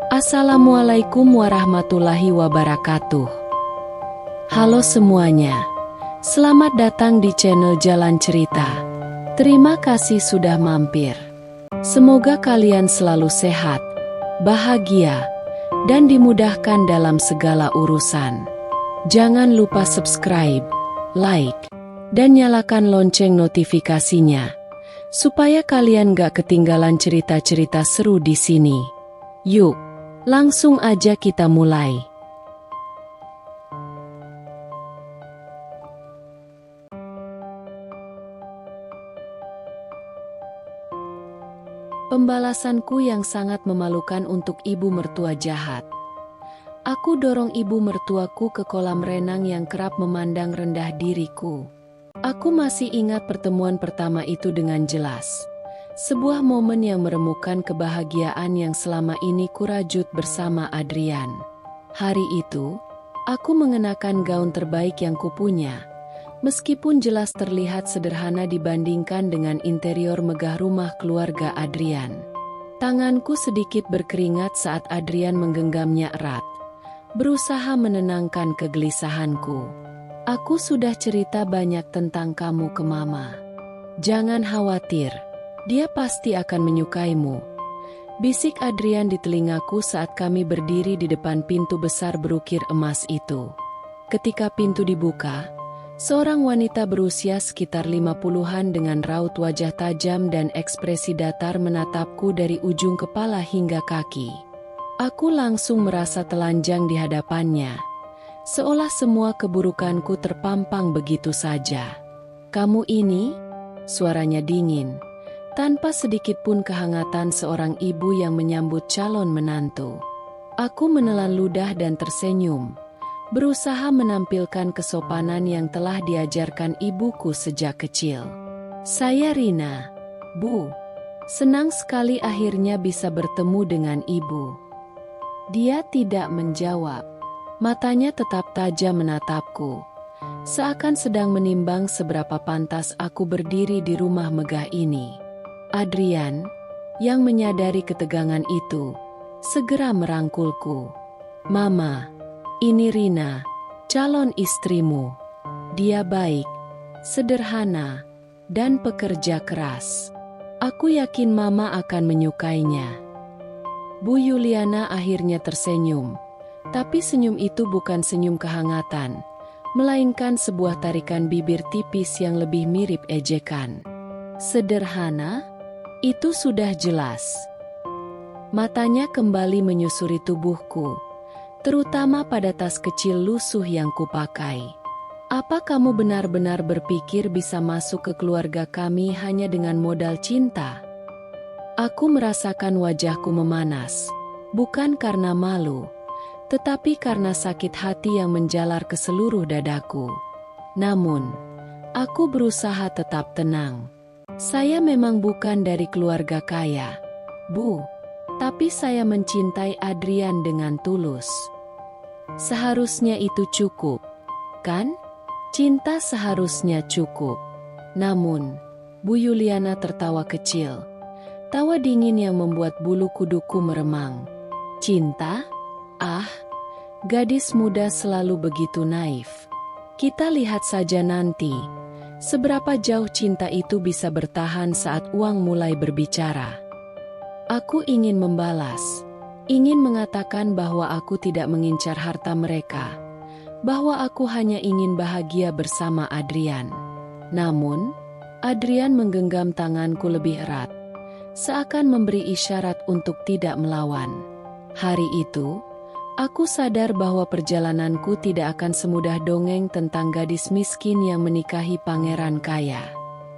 Assalamualaikum warahmatullahi wabarakatuh. Halo semuanya, selamat datang di channel Jalan Cerita. Terima kasih sudah mampir. Semoga kalian selalu sehat, bahagia, dan dimudahkan dalam segala urusan. Jangan lupa subscribe, like, dan nyalakan lonceng notifikasinya, supaya kalian gak ketinggalan cerita-cerita seru di sini. Yuk, langsung aja kita mulai. Pembalasanku yang sangat memalukan untuk ibu mertua jahat. Aku dorong ibu mertuaku ke kolam renang yang kerap memandang rendah diriku. Aku masih ingat pertemuan pertama itu dengan jelas. Sebuah momen yang meremukan kebahagiaan yang selama ini kurajut bersama Adrian. Hari itu, aku mengenakan gaun terbaik yang kupunya. Meskipun jelas terlihat sederhana dibandingkan dengan interior megah rumah keluarga Adrian. Tanganku sedikit berkeringat saat Adrian menggenggamnya erat, berusaha menenangkan kegelisahanku. Aku sudah cerita banyak tentang kamu ke Mama. Jangan khawatir, dia pasti akan menyukaimu. Bisik Adrian di telingaku saat kami berdiri di depan pintu besar berukir emas itu. Ketika pintu dibuka, seorang wanita berusia sekitar 50-an dengan raut wajah tajam dan ekspresi datar menatapku dari ujung kepala hingga kaki. Aku langsung merasa telanjang di hadapannya, seolah semua keburukanku terpampang begitu saja. "Kamu ini?" Suaranya dingin, tanpa sedikit pun kehangatan seorang ibu yang menyambut calon menantu. Aku menelan ludah dan tersenyum, berusaha menampilkan kesopanan yang telah diajarkan ibuku sejak kecil. "Saya Rina, Bu. Senang sekali akhirnya bisa bertemu dengan Ibu." Dia tidak menjawab. Matanya tetap tajam menatapku, seakan sedang menimbang seberapa pantas aku berdiri di rumah megah ini. Adrian, yang menyadari ketegangan itu, segera merangkulku. "Mama, ini Rina, calon istrimu. Dia baik, sederhana, dan pekerja keras. Aku yakin Mama akan menyukainya." Bu Yuliana akhirnya tersenyum, tapi senyum itu bukan senyum kehangatan, melainkan sebuah tarikan bibir tipis yang lebih mirip ejekan. "Sederhana? Itu sudah jelas." Matanya kembali menyusuri tubuhku, terutama pada tas kecil lusuh yang kupakai. "Apa kamu benar-benar berpikir bisa masuk ke keluarga kami hanya dengan modal cinta?" Aku merasakan wajahku memanas, bukan karena malu, tetapi karena sakit hati yang menjalar ke seluruh dadaku. Namun, aku berusaha tetap tenang. "Saya memang bukan dari keluarga kaya, Bu, tapi saya mencintai Adrian dengan tulus. Seharusnya itu cukup, kan? Cinta seharusnya cukup." Namun, Bu Yuliana tertawa kecil, tawa dingin yang membuat bulu kuduku meremang. "Cinta? Ah, gadis muda selalu begitu naif. Kita lihat saja nanti, seberapa jauh cinta itu bisa bertahan saat uang mulai berbicara." Aku ingin membalas, ingin mengatakan bahwa aku tidak mengincar harta mereka, bahwa aku hanya ingin bahagia bersama Adrian. Namun, Adrian menggenggam tanganku lebih erat, seakan memberi isyarat untuk tidak melawan. Hari itu, aku sadar bahwa perjalananku tidak akan semudah dongeng tentang gadis miskin yang menikahi pangeran kaya.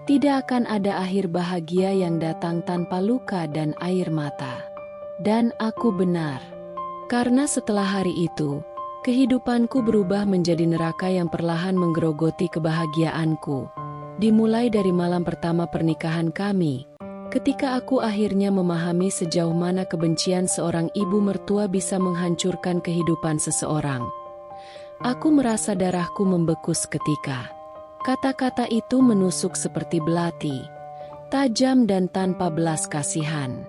Tidak akan ada akhir bahagia yang datang tanpa luka dan air mata. Dan aku benar. Karena setelah hari itu, kehidupanku berubah menjadi neraka yang perlahan menggerogoti kebahagiaanku. Dimulai dari malam pertama pernikahan kami, ketika aku akhirnya memahami sejauh mana kebencian seorang ibu mertua bisa menghancurkan kehidupan seseorang. Aku merasa darahku membeku seketika. Kata-kata itu menusuk seperti belati, tajam dan tanpa belas kasihan.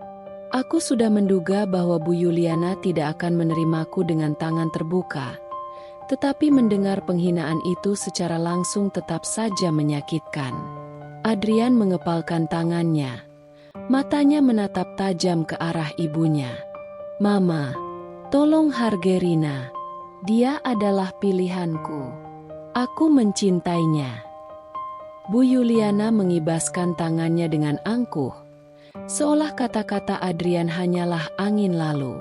Aku sudah menduga bahwa Bu Yuliana tidak akan menerimaku dengan tangan terbuka. Tetapi mendengar penghinaan itu secara langsung tetap saja menyakitkan. Adrian mengepalkan tangannya. Matanya menatap tajam ke arah ibunya. "Mama, tolong hargai Rina. Dia adalah pilihanku. Aku mencintainya." Bu Yuliana mengibaskan tangannya dengan angkuh. Seolah kata-kata Adrian hanyalah angin lalu.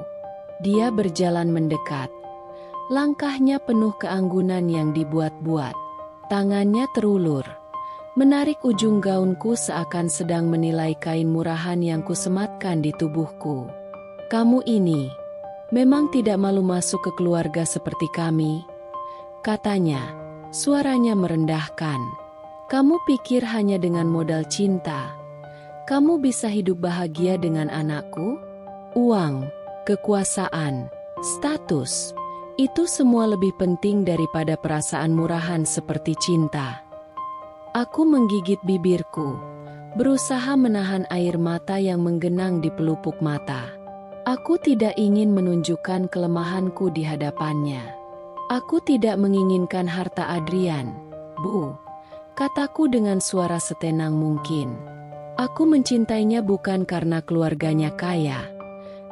Dia berjalan mendekat. Langkahnya penuh keanggunan yang dibuat-buat. Tangannya terulur, menarik ujung gaunku seakan sedang menilai kain murahan yang kusematkan di tubuhku. "Kamu ini memang tidak malu masuk ke keluarga seperti kami?" katanya, suaranya merendahkan. "Kamu pikir hanya dengan modal cinta kamu bisa hidup bahagia dengan anakku? Uang, kekuasaan, status, itu semua lebih penting daripada perasaan murahan seperti cinta." Aku menggigit bibirku, berusaha menahan air mata yang menggenang di pelupuk mata. Aku tidak ingin menunjukkan kelemahanku di hadapannya. "Aku tidak menginginkan harta Adrian, Bu," kataku dengan suara setenang mungkin. "Aku mencintainya bukan karena keluarganya kaya,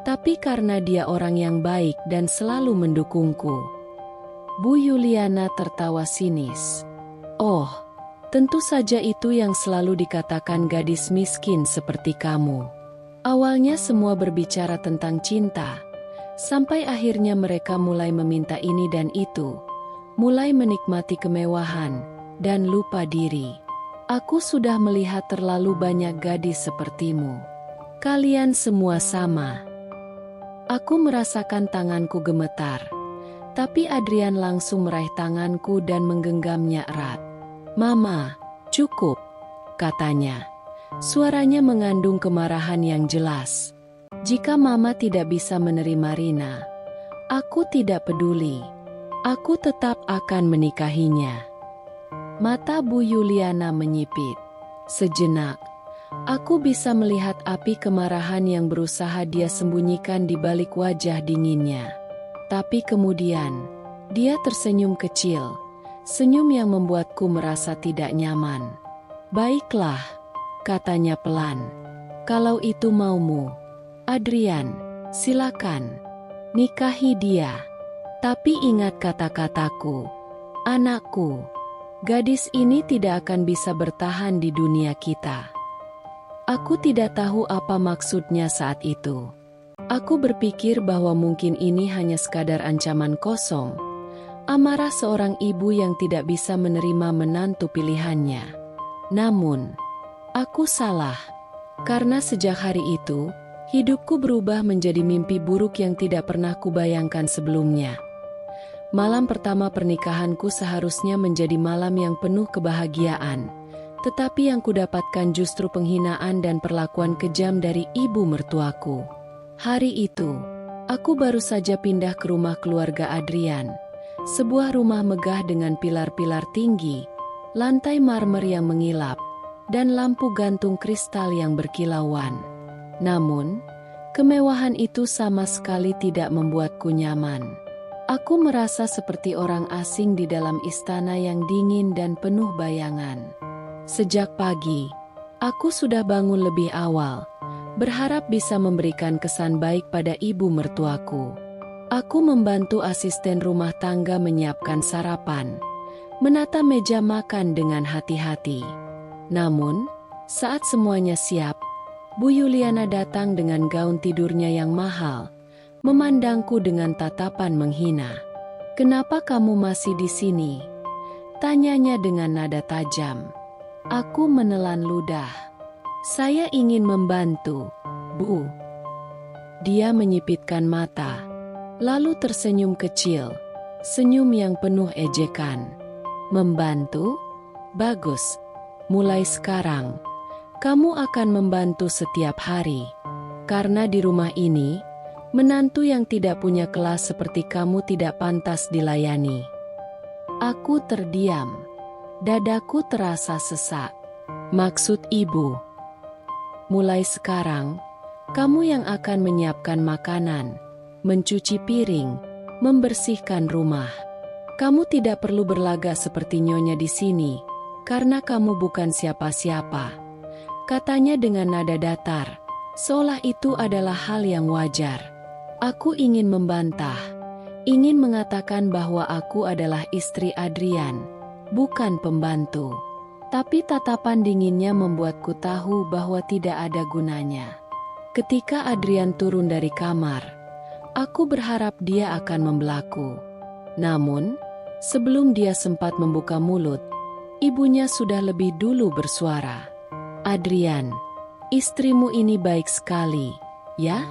tapi karena dia orang yang baik dan selalu mendukungku." Bu Yuliana tertawa sinis. "Oh, tentu saja itu yang selalu dikatakan gadis miskin seperti kamu. Awalnya semua berbicara tentang cinta, sampai akhirnya mereka mulai meminta ini dan itu, mulai menikmati kemewahan, dan lupa diri. Aku sudah melihat terlalu banyak gadis sepertimu. Kalian semua sama." Aku merasakan tanganku gemetar, tapi Adrian langsung meraih tanganku dan menggenggamnya erat. "Mama, cukup," katanya. Suaranya mengandung kemarahan yang jelas. "Jika Mama tidak bisa menerima Rina, aku tidak peduli. Aku tetap akan menikahinya." Mata Bu Yuliana menyipit. Sejenak, aku bisa melihat api kemarahan yang berusaha dia sembunyikan di balik wajah dinginnya. Tapi kemudian, dia tersenyum kecil. Senyum yang membuatku merasa tidak nyaman. "Baiklah," katanya pelan. "Kalau itu maumu, Adrian, silakan. Nikahi dia. Tapi ingat kata-kataku, anakku. Gadis ini tidak akan bisa bertahan di dunia kita." Aku tidak tahu apa maksudnya saat itu. Aku berpikir bahwa mungkin ini hanya sekadar ancaman kosong. Amarah seorang ibu yang tidak bisa menerima menantu pilihannya. Namun, aku salah. Karena sejak hari itu, hidupku berubah menjadi mimpi buruk yang tidak pernah kubayangkan sebelumnya. Malam pertama pernikahanku seharusnya menjadi malam yang penuh kebahagiaan. Tetapi yang kudapatkan justru penghinaan dan perlakuan kejam dari ibu mertuaku. Hari itu, aku baru saja pindah ke rumah keluarga Adrian. Sebuah rumah megah dengan pilar-pilar tinggi, lantai marmer yang mengilap, dan lampu gantung kristal yang berkilauan. Namun, kemewahan itu sama sekali tidak membuatku nyaman. Aku merasa seperti orang asing di dalam istana yang dingin dan penuh bayangan. Sejak pagi, aku sudah bangun lebih awal, berharap bisa memberikan kesan baik pada ibu mertuaku. Aku membantu asisten rumah tangga menyiapkan sarapan, menata meja makan dengan hati-hati. Namun, saat semuanya siap, Bu Yuliana datang dengan gaun tidurnya yang mahal, memandangku dengan tatapan menghina. "Kenapa kamu masih di sini?" tanyanya dengan nada tajam. Aku menelan ludah. "Saya ingin membantu, Bu." Dia menyipitkan mata, lalu tersenyum kecil, senyum yang penuh ejekan. "Membantu? Bagus. Mulai sekarang, kamu akan membantu setiap hari. Karena di rumah ini, menantu yang tidak punya kelas seperti kamu tidak pantas dilayani." Aku terdiam. Dadaku terasa sesak. "Maksud ibu?" "Mulai sekarang, Kamu yang akan menyiapkan makanan, mencuci piring, membersihkan rumah. Kamu tidak perlu berlagak seperti nyonya di sini, karena kamu bukan siapa-siapa. Katanya dengan nada datar, seolah itu adalah hal yang wajar. Aku ingin membantah, ingin mengatakan bahwa aku adalah istri Adrian, bukan pembantu. Tapi tatapan dinginnya membuatku tahu bahwa tidak ada gunanya. Ketika Adrian turun dari kamar, aku berharap dia akan membelaku. Namun, sebelum dia sempat membuka mulut, ibunya sudah lebih dulu bersuara. Adrian, istrimu ini baik sekali, ya?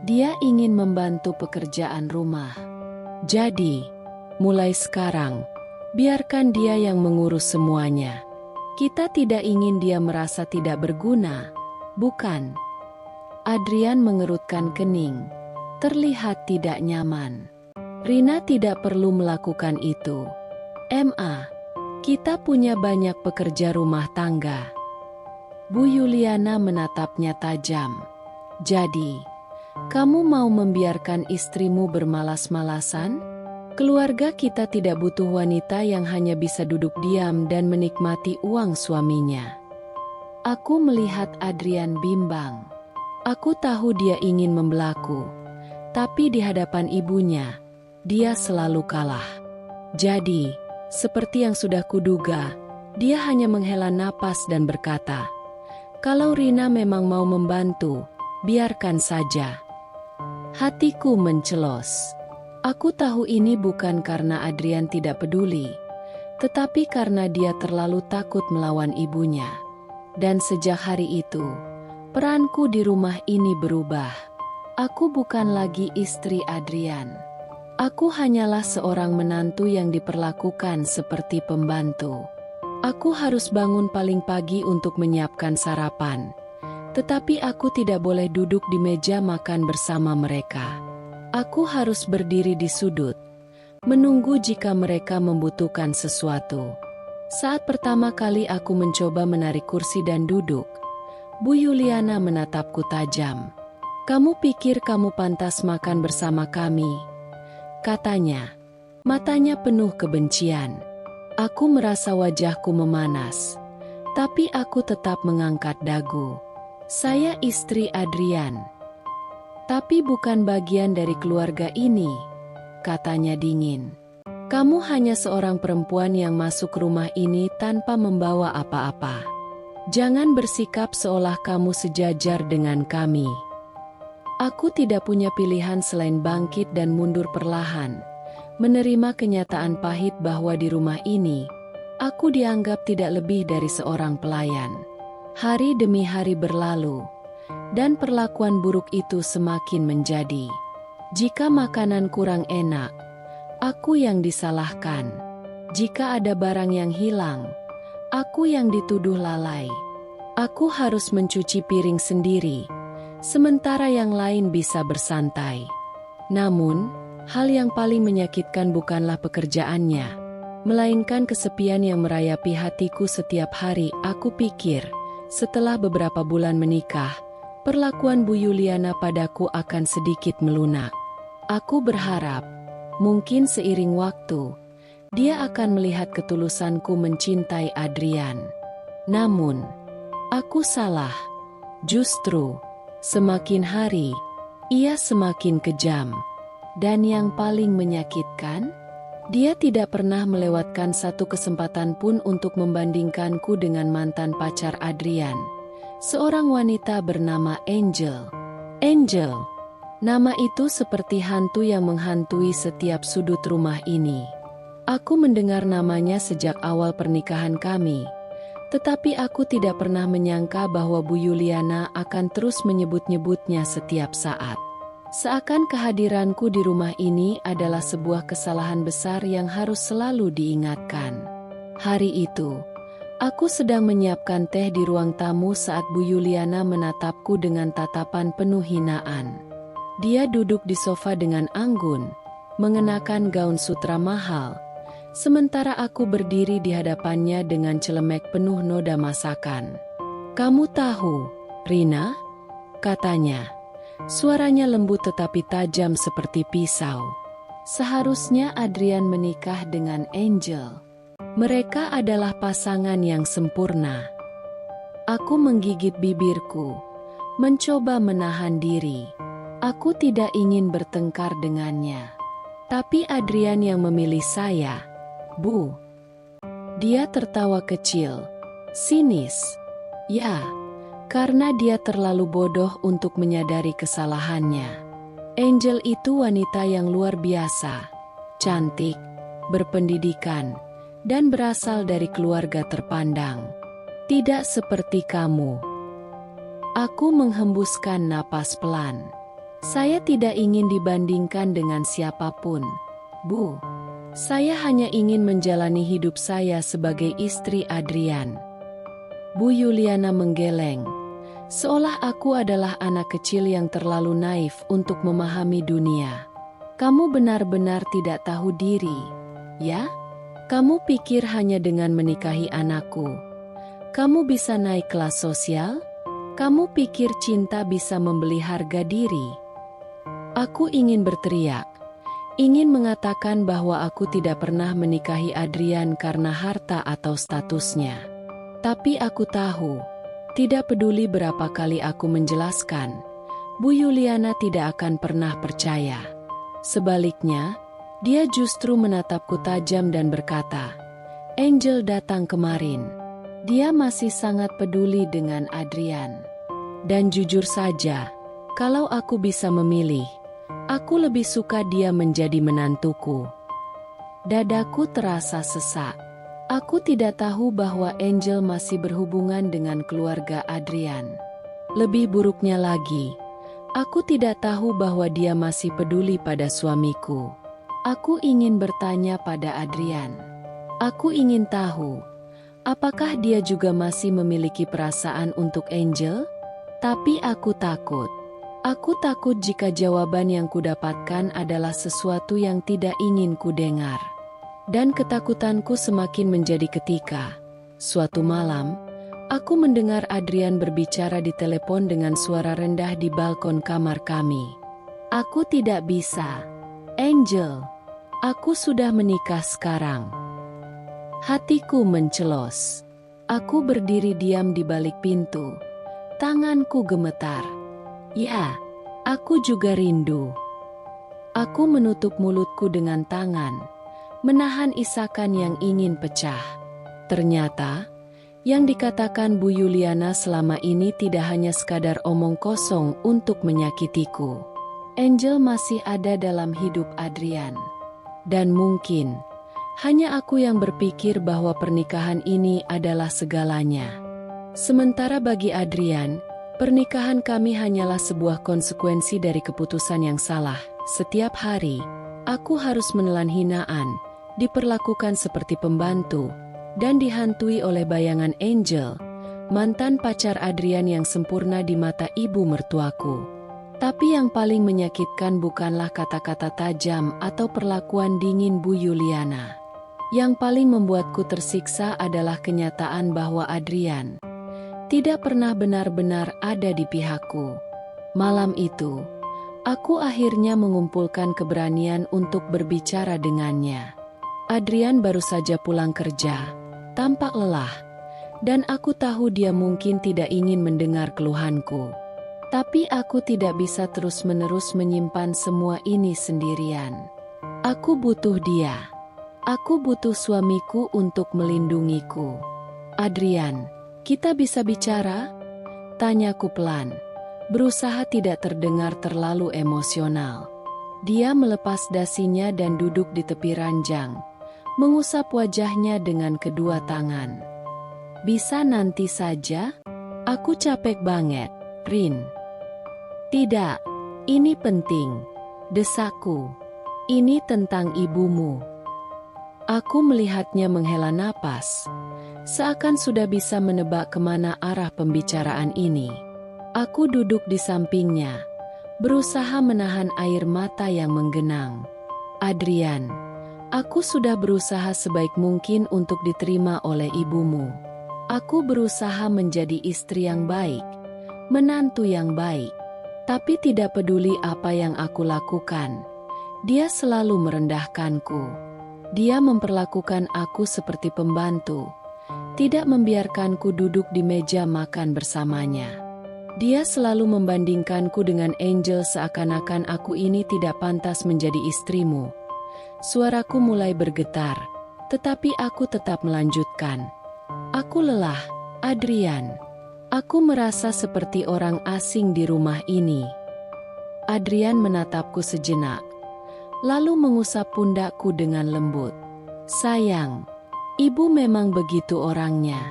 Dia ingin membantu pekerjaan rumah. Jadi, mulai sekarang, biarkan dia yang mengurus semuanya. Kita tidak ingin dia merasa tidak berguna, bukan? Adrian mengerutkan kening, terlihat tidak nyaman. Rina tidak perlu melakukan itu. Ma, kita punya banyak pekerja rumah tangga. Bu Yuliana menatapnya tajam. Jadi, kamu mau membiarkan istrimu bermalas-malasan? Keluarga kita tidak butuh wanita yang hanya bisa duduk diam dan menikmati uang suaminya. Aku melihat Adrian bimbang. Aku tahu dia ingin membelaku, tapi di hadapan ibunya, dia selalu kalah. Jadi, seperti yang sudah kuduga, dia hanya menghela napas dan berkata, "Kalau Rina memang mau membantu, biarkan saja." Hatiku mencelos. Aku tahu ini bukan karena Adrian tidak peduli, tetapi karena dia terlalu takut melawan ibunya. Dan sejak hari itu, peranku di rumah ini berubah. Aku bukan lagi istri Adrian. Aku hanyalah seorang menantu yang diperlakukan seperti pembantu. Aku harus bangun paling pagi untuk menyiapkan sarapan. Tetapi aku tidak boleh duduk di meja makan bersama mereka. Aku harus berdiri di sudut, menunggu jika mereka membutuhkan sesuatu. Saat pertama kali aku mencoba menarik kursi dan duduk, Bu Yuliana menatapku tajam. "Kamu pikir kamu pantas makan bersama kami?" katanya. Matanya penuh kebencian. Aku merasa wajahku memanas, tapi aku tetap mengangkat dagu. "Saya istri Adrian, tapi bukan bagian dari keluarga ini," katanya dingin. "Kamu hanya seorang perempuan yang masuk rumah ini tanpa membawa apa-apa. Jangan bersikap seolah kamu sejajar dengan kami." Aku tidak punya pilihan selain bangkit dan mundur perlahan, menerima kenyataan pahit bahwa di rumah ini, aku dianggap tidak lebih dari seorang pelayan. Hari demi hari berlalu, dan perlakuan buruk itu semakin menjadi. Jika makanan kurang enak, aku yang disalahkan. Jika ada barang yang hilang, aku yang dituduh lalai. Aku harus mencuci piring sendiri, sementara yang lain bisa bersantai. Namun, hal yang paling menyakitkan bukanlah pekerjaannya, melainkan kesepian yang merayapi hatiku setiap hari. Aku pikir, setelah beberapa bulan menikah, perlakuan Bu Yuliana padaku akan sedikit melunak. Aku berharap, mungkin seiring waktu, dia akan melihat ketulusanku mencintai Adrian. Namun, aku salah. Justru, semakin hari, ia semakin kejam. Dan yang paling menyakitkan, dia tidak pernah melewatkan satu kesempatan pun untuk membandingkanku dengan mantan pacar Adrian, seorang wanita bernama Angel. Angel, nama itu seperti hantu yang menghantui setiap sudut rumah ini. Aku mendengar namanya sejak awal pernikahan kami, tetapi aku tidak pernah menyangka bahwa Bu Yuliana akan terus menyebut-nyebutnya setiap saat. Seakan kehadiranku di rumah ini adalah sebuah kesalahan besar yang harus selalu diingatkan. Hari itu, aku sedang menyiapkan teh di ruang tamu saat Bu Yuliana menatapku dengan tatapan penuh hinaan. Dia duduk di sofa dengan anggun, mengenakan gaun sutra mahal, sementara aku berdiri di hadapannya dengan celemek penuh noda masakan. "Kamu tahu, Rina?" katanya. Suaranya lembut tetapi tajam seperti pisau. Seharusnya Adrian menikah dengan Angel. Mereka adalah pasangan yang sempurna. Aku menggigit bibirku, mencoba menahan diri. Aku tidak ingin bertengkar dengannya. Tapi Adrian yang memilih saya, Bu. Dia tertawa kecil, sinis. Ya, karena dia terlalu bodoh untuk menyadari kesalahannya. Angel itu wanita yang luar biasa, cantik, berpendidikan, dan berasal dari keluarga terpandang. Tidak seperti kamu. Aku menghembuskan napas pelan. Saya tidak ingin dibandingkan dengan siapapun, Bu. Saya hanya ingin menjalani hidup saya sebagai istri Adrian. Bu Yuliana menggeleng, seolah aku adalah anak kecil yang terlalu naif untuk memahami dunia. Kamu benar-benar tidak tahu diri, ya? Kamu pikir hanya dengan menikahi anakku, kamu bisa naik kelas sosial? Kamu pikir cinta bisa membeli harga diri? Aku ingin berteriak, ingin mengatakan bahwa aku tidak pernah menikahi Adrian karena harta atau statusnya. Tapi aku tahu, tidak peduli berapa kali aku menjelaskan, Bu Yuliana tidak akan pernah percaya. Sebaliknya, dia justru menatapku tajam dan berkata, Angel datang kemarin. Dia masih sangat peduli dengan Adrian. Dan jujur saja, kalau aku bisa memilih, aku lebih suka dia menjadi menantuku. Dadaku terasa sesak. Aku tidak tahu bahwa Angel masih berhubungan dengan keluarga Adrian. Lebih buruknya lagi, aku tidak tahu bahwa dia masih peduli pada suamiku. Aku ingin bertanya pada Adrian. Aku ingin tahu, apakah dia juga masih memiliki perasaan untuk Angel? Tapi aku takut. Aku takut jika jawaban yang kudapatkan adalah sesuatu yang tidak ingin kudengar. Dan ketakutanku semakin menjadi ketika, suatu malam, aku mendengar Adrian berbicara di telepon dengan suara rendah di balkon kamar kami. Aku tidak bisa. Angel, aku sudah menikah sekarang. Hatiku mencelos. Aku berdiri diam di balik pintu. Tanganku gemetar. Ya, aku juga rindu. Aku menutup mulutku dengan tangan, menahan isakan yang ingin pecah. Ternyata, yang dikatakan Bu Yuliana selama ini tidak hanya sekadar omong kosong untuk menyakitiku. Angel masih ada dalam hidup Adrian. Dan mungkin, hanya aku yang berpikir bahwa pernikahan ini adalah segalanya. Sementara bagi Adrian, pernikahan kami hanyalah sebuah konsekuensi dari keputusan yang salah. Setiap hari, aku harus menelan hinaan, diperlakukan seperti pembantu, dan dihantui oleh bayangan Angel, mantan pacar Adrian yang sempurna di mata ibu mertuaku. Tapi yang paling menyakitkan bukanlah kata-kata tajam atau perlakuan dingin Bu Yuliana. Yang paling membuatku tersiksa adalah kenyataan bahwa Adrian tidak pernah benar-benar ada di pihakku. Malam itu, aku akhirnya mengumpulkan keberanian untuk berbicara dengannya. Adrian baru saja pulang kerja, tampak lelah, dan aku tahu dia mungkin tidak ingin mendengar keluhanku. Tapi aku tidak bisa terus-menerus menyimpan semua ini sendirian. Aku butuh dia. Aku butuh suamiku untuk melindungiku. Adrian, kita bisa bicara? Tanyaku pelan, berusaha tidak terdengar terlalu emosional. Dia melepas dasinya dan duduk di tepi ranjang, mengusap wajahnya dengan kedua tangan. Bisa nanti saja? Aku capek banget, Rin. Tidak, ini penting, desakku. Ini tentang ibumu. Aku melihatnya menghela napas, seakan sudah bisa menebak kemana arah pembicaraan ini. Aku duduk di sampingnya, berusaha menahan air mata yang menggenang. Adrian, aku sudah berusaha sebaik mungkin untuk diterima oleh ibumu. Aku berusaha menjadi istri yang baik, menantu yang baik. Tapi tidak peduli apa yang aku lakukan, dia selalu merendahkanku. Dia memperlakukan aku seperti pembantu, tidak membiarkanku duduk di meja makan bersamanya. Dia selalu membandingkanku dengan Angel seakan-akan aku ini tidak pantas menjadi istrimu. Suaraku mulai bergetar, tetapi aku tetap melanjutkan. Aku lelah, Adrian. Aku merasa seperti orang asing di rumah ini. Adrian menatapku sejenak, lalu mengusap pundakku dengan lembut. Sayang, ibu memang begitu orangnya.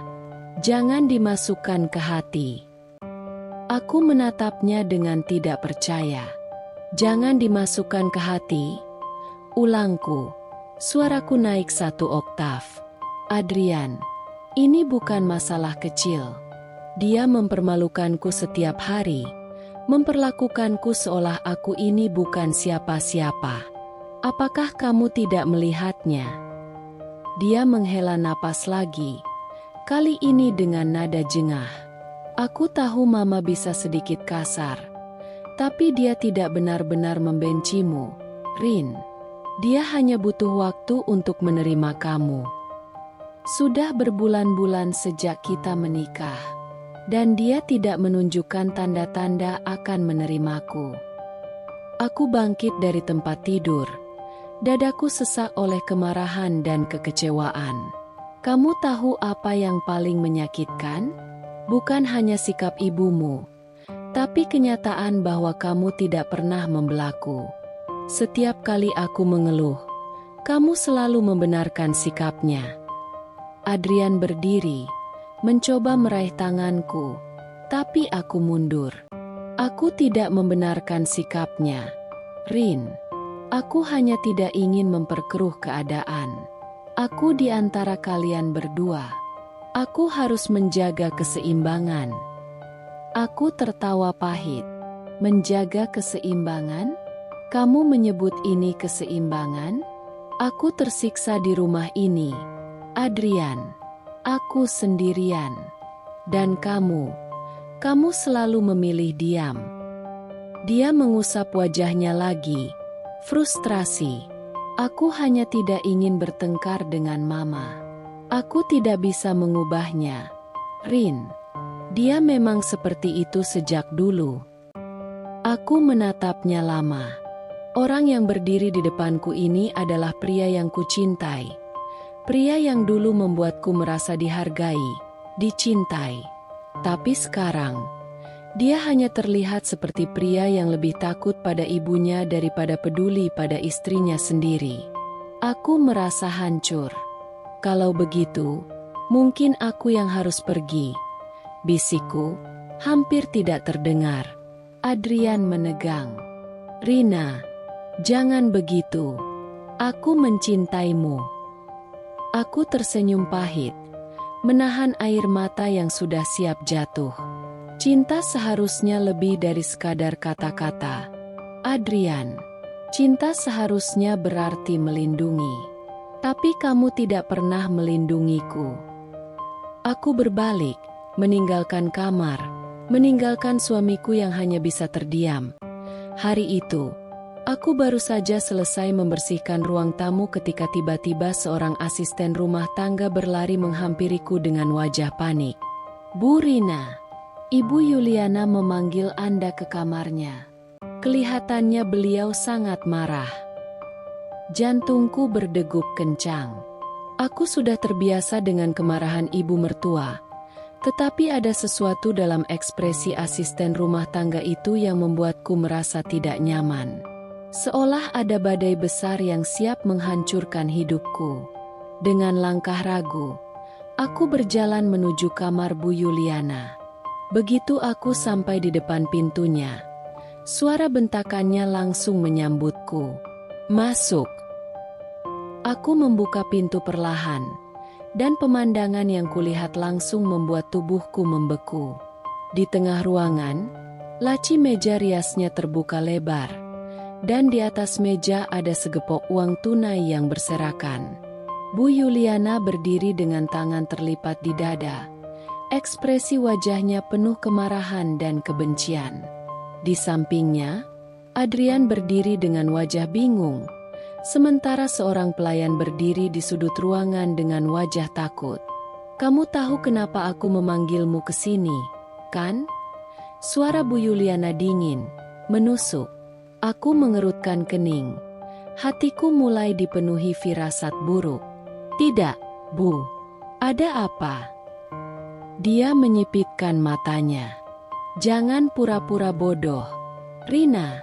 Jangan dimasukkan ke hati. Aku menatapnya dengan tidak percaya. Jangan dimasukkan ke hati. Ulangku. Suaraku naik 1 oktav. Adrian, ini bukan masalah kecil. Dia mempermalukanku setiap hari, memperlakukanku seolah aku ini bukan siapa-siapa. Apakah kamu tidak melihatnya? Dia menghela napas lagi, kali ini dengan nada jengah. Aku tahu Mama bisa sedikit kasar, tapi dia tidak benar-benar membencimu, Rin. Dia hanya butuh waktu untuk menerima kamu. Sudah berbulan-bulan sejak kita menikah, dan dia tidak menunjukkan tanda-tanda akan menerimaku. Aku bangkit dari tempat tidur. Dadaku sesak oleh kemarahan dan kekecewaan. Kamu tahu apa yang paling menyakitkan? Bukan hanya sikap ibumu, tapi kenyataan bahwa kamu tidak pernah membelaku. Setiap kali aku mengeluh, kamu selalu membenarkan sikapnya. Adrian berdiri, mencoba meraih tanganku, tapi aku mundur. Aku tidak membenarkan sikapnya. Rin, aku hanya tidak ingin memperkeruh keadaan. Aku di antara kalian berdua. Aku harus menjaga keseimbangan. Aku tertawa pahit. Menjaga keseimbangan? Kamu menyebut ini keseimbangan? Aku tersiksa di rumah ini. Adrian, aku sendirian. Dan kamu selalu memilih diam. Dia mengusap wajahnya lagi. Frustrasi. Aku hanya tidak ingin bertengkar dengan Mama. Aku tidak bisa mengubahnya. Rin, dia memang seperti itu sejak dulu. Aku menatapnya lama. Orang yang berdiri di depanku ini adalah pria yang kucintai. Pria yang dulu membuatku merasa dihargai, dicintai. Tapi sekarang, dia hanya terlihat seperti pria yang lebih takut pada ibunya daripada peduli pada istrinya sendiri. Aku merasa hancur. Kalau begitu, mungkin aku yang harus pergi. Bisikku hampir tidak terdengar. Adrian menegang. Rina, jangan begitu. Aku mencintaimu. Aku tersenyum pahit, menahan air mata yang sudah siap jatuh. Cinta seharusnya lebih dari sekadar kata-kata. Adrian, cinta seharusnya berarti melindungi. Tapi kamu tidak pernah melindungiku. Aku berbalik, meninggalkan kamar, meninggalkan suamiku yang hanya bisa terdiam. Hari itu, aku baru saja selesai membersihkan ruang tamu ketika tiba-tiba seorang asisten rumah tangga berlari menghampiriku dengan wajah panik. Bu Rina, Ibu Yuliana memanggil Anda ke kamarnya. Kelihatannya beliau sangat marah. Jantungku berdegup kencang. Aku sudah terbiasa dengan kemarahan ibu mertua. Tetapi ada sesuatu dalam ekspresi asisten rumah tangga itu yang membuatku merasa tidak nyaman. Seolah ada badai besar yang siap menghancurkan hidupku. Dengan langkah ragu, aku berjalan menuju kamar Bu Yuliana. Begitu aku sampai di depan pintunya, suara bentakannya langsung menyambutku. Masuk. Aku membuka pintu perlahan, dan pemandangan yang kulihat langsung membuat tubuhku membeku. Di tengah ruangan, laci meja riasnya terbuka lebar, dan di atas meja ada segepok uang tunai yang berserakan. Bu Yuliana berdiri dengan tangan terlipat di dada. Ekspresi wajahnya penuh kemarahan dan kebencian. Di sampingnya, Adrian berdiri dengan wajah bingung, sementara seorang pelayan berdiri di sudut ruangan dengan wajah takut. "Kamu tahu kenapa aku memanggilmu ke sini, kan?" Suara Bu Yuliana dingin, menusuk. Aku mengerutkan kening. Hatiku mulai dipenuhi firasat buruk. "Tidak, Bu. Ada apa?" Dia menyipitkan matanya. "Jangan pura-pura bodoh. Rina,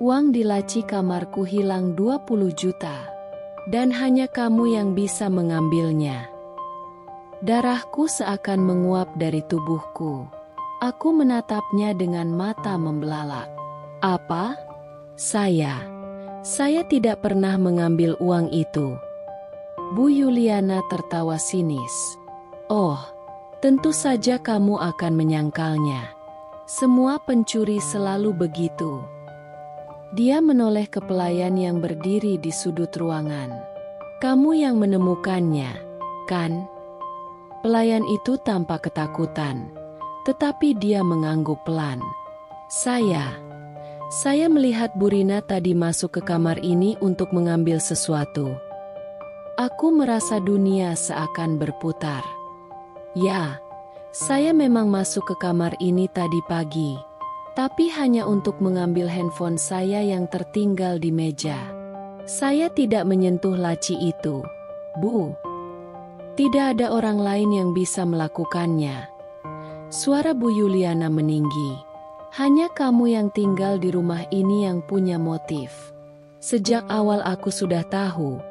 uang di laci kamarku hilang 20 juta. Dan hanya kamu yang bisa mengambilnya." Darahku seakan menguap dari tubuhku. Aku menatapnya dengan mata membelalak. "Apa? Saya tidak pernah mengambil uang itu." Bu Yuliana tertawa sinis. "Oh, tentu saja kamu akan menyangkalnya. Semua pencuri selalu begitu." Dia menoleh ke pelayan yang berdiri di sudut ruangan. "Kamu yang menemukannya, kan?" Pelayan itu tampak ketakutan, tetapi dia mengangguk pelan. Saya melihat Bu Rina tadi masuk ke kamar ini untuk mengambil sesuatu. Aku merasa dunia seakan berputar. Ya, saya memang masuk ke kamar ini tadi pagi, tapi hanya untuk mengambil handphone saya yang tertinggal di meja. Saya tidak menyentuh laci itu, Bu. Tidak ada orang lain yang bisa melakukannya." Suara Bu Yuliana meninggi. "Hanya kamu yang tinggal di rumah ini yang punya motif. Sejak awal aku sudah tahu,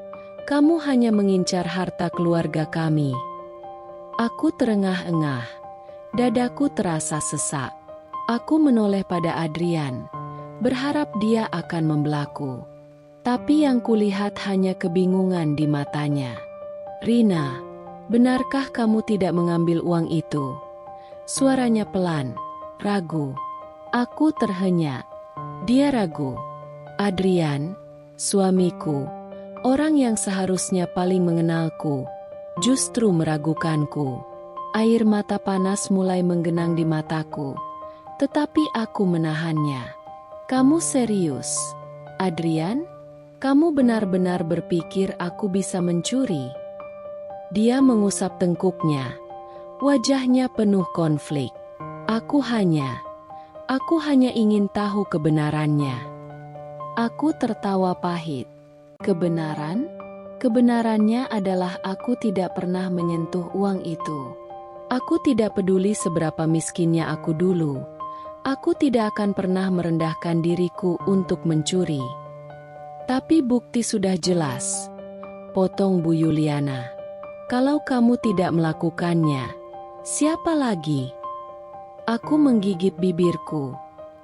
kamu hanya mengincar harta keluarga kami." Aku terengah-engah. Dadaku terasa sesak. Aku menoleh pada Adrian, berharap dia akan membelaku. Tapi yang kulihat hanya kebingungan di matanya. "Rina, benarkah kamu tidak mengambil uang itu?" Suaranya pelan, ragu. Aku terhenyak. Dia ragu. Adrian, suamiku, orang yang seharusnya paling mengenalku, justru meragukanku. Air mata panas mulai menggenang di mataku, tetapi aku menahannya. "Kamu serius, Adrian? Kamu benar-benar berpikir aku bisa mencuri?" Dia mengusap tengkuknya. Wajahnya penuh konflik. Aku hanya ingin tahu kebenarannya." Aku tertawa pahit. "Kebenaran? Kebenarannya adalah aku tidak pernah menyentuh uang itu. Aku tidak peduli seberapa miskinnya aku dulu. Aku tidak akan pernah merendahkan diriku untuk mencuri." "Tapi bukti sudah jelas," potong Bu Yuliana. "Kalau kamu tidak melakukannya, siapa lagi?" Aku menggigit bibirku.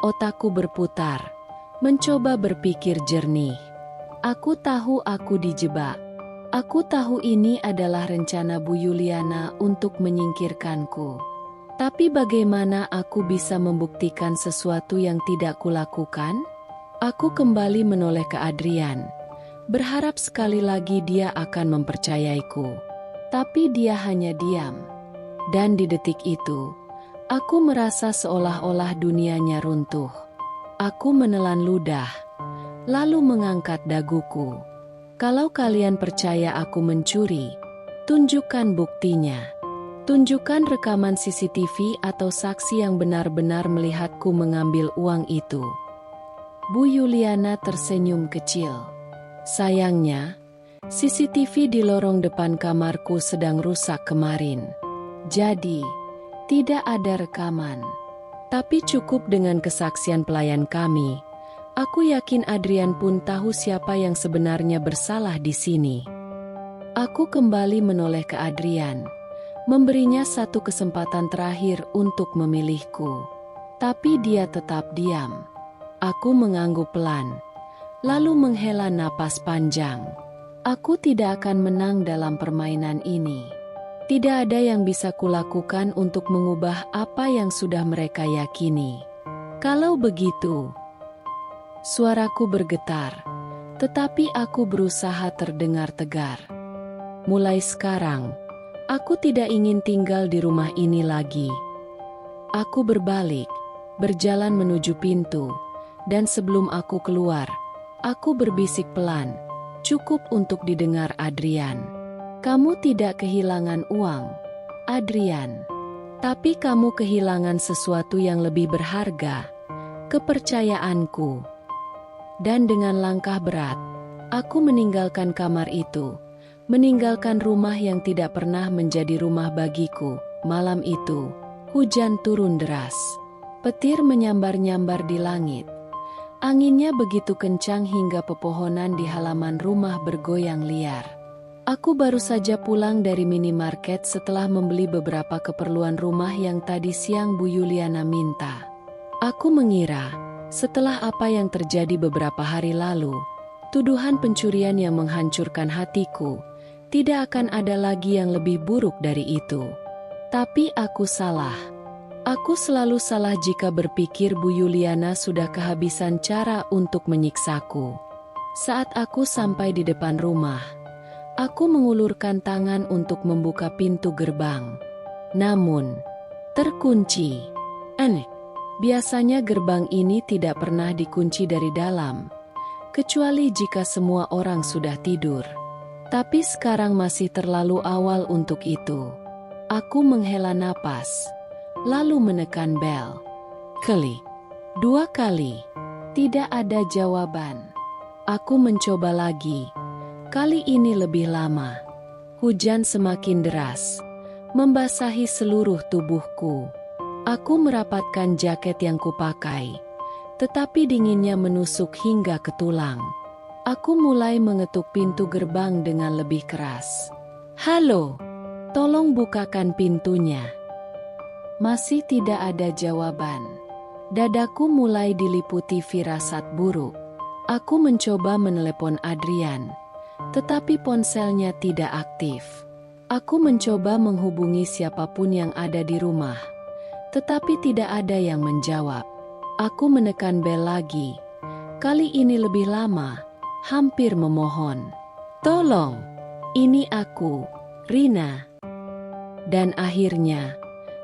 Otakku berputar, mencoba berpikir jernih. Aku tahu aku dijebak. Aku tahu ini adalah rencana Bu Yuliana untuk menyingkirkanku. Tapi bagaimana aku bisa membuktikan sesuatu yang tidak kulakukan? Aku kembali menoleh ke Adrian, berharap sekali lagi dia akan mempercayaiku. Tapi dia hanya diam. Dan di detik itu, aku merasa seolah-olah dunianya runtuh. Aku menelan ludah, lalu mengangkat daguku. "Kalau kalian percaya aku mencuri, tunjukkan buktinya. Tunjukkan rekaman CCTV atau saksi yang benar-benar melihatku mengambil uang itu." Bu Yuliana tersenyum kecil. "Sayangnya, CCTV di lorong depan kamarku sedang rusak kemarin. Jadi, tidak ada rekaman. Tapi cukup dengan kesaksian pelayan kami. Aku yakin Adrian pun tahu siapa yang sebenarnya bersalah di sini." Aku kembali menoleh ke Adrian, memberinya satu kesempatan terakhir untuk memilihku. Tapi dia tetap diam. Aku mengangguk pelan, lalu menghela napas panjang. Aku tidak akan menang dalam permainan ini. Tidak ada yang bisa kulakukan untuk mengubah apa yang sudah mereka yakini. Kalau begitu, suaraku bergetar, tetapi aku berusaha terdengar tegar. "Mulai sekarang, aku tidak ingin tinggal di rumah ini lagi." Aku berbalik, berjalan menuju pintu, dan sebelum aku keluar, aku berbisik pelan, cukup untuk didengar Adrian. Kamu tidak kehilangan uang, Adrian. Tapi kamu kehilangan sesuatu yang lebih berharga, kepercayaanku. Dan dengan langkah berat, aku meninggalkan kamar itu, meninggalkan rumah yang tidak pernah menjadi rumah bagiku. Malam itu, hujan turun deras. Petir menyambar-nyambar di langit. Anginnya begitu kencang hingga pepohonan di halaman rumah bergoyang liar. Aku baru saja pulang dari minimarket setelah membeli beberapa keperluan rumah yang tadi siang Bu Yuliana minta. Aku mengira, setelah apa yang terjadi beberapa hari lalu, tuduhan pencurian yang menghancurkan hatiku, tidak akan ada lagi yang lebih buruk dari itu. Tapi aku salah. Aku selalu salah jika berpikir Bu Yuliana sudah kehabisan cara untuk menyiksaku. Saat aku sampai di depan rumah, aku mengulurkan tangan untuk membuka pintu gerbang. Namun, terkunci. Biasanya gerbang ini tidak pernah dikunci dari dalam, kecuali jika semua orang sudah tidur. Tapi sekarang masih terlalu awal untuk itu. Aku menghela napas, lalu menekan bel. Klik. 2 kali. Tidak ada jawaban. Aku mencoba lagi. Kali ini lebih lama. Hujan semakin deras, membasahi seluruh tubuhku. Aku merapatkan jaket yang kupakai, tetapi dinginnya menusuk hingga ke tulang. Aku mulai mengetuk pintu gerbang dengan lebih keras. Halo, tolong bukakan pintunya. Masih tidak ada jawaban. Dadaku mulai diliputi firasat buruk. Aku mencoba menelepon Adrian, tetapi ponselnya tidak aktif. Aku mencoba menghubungi siapapun yang ada di rumah, tetapi tidak ada yang menjawab. Aku menekan bel lagi. Kali ini lebih lama, hampir memohon. Tolong, ini aku, Rina. Dan akhirnya,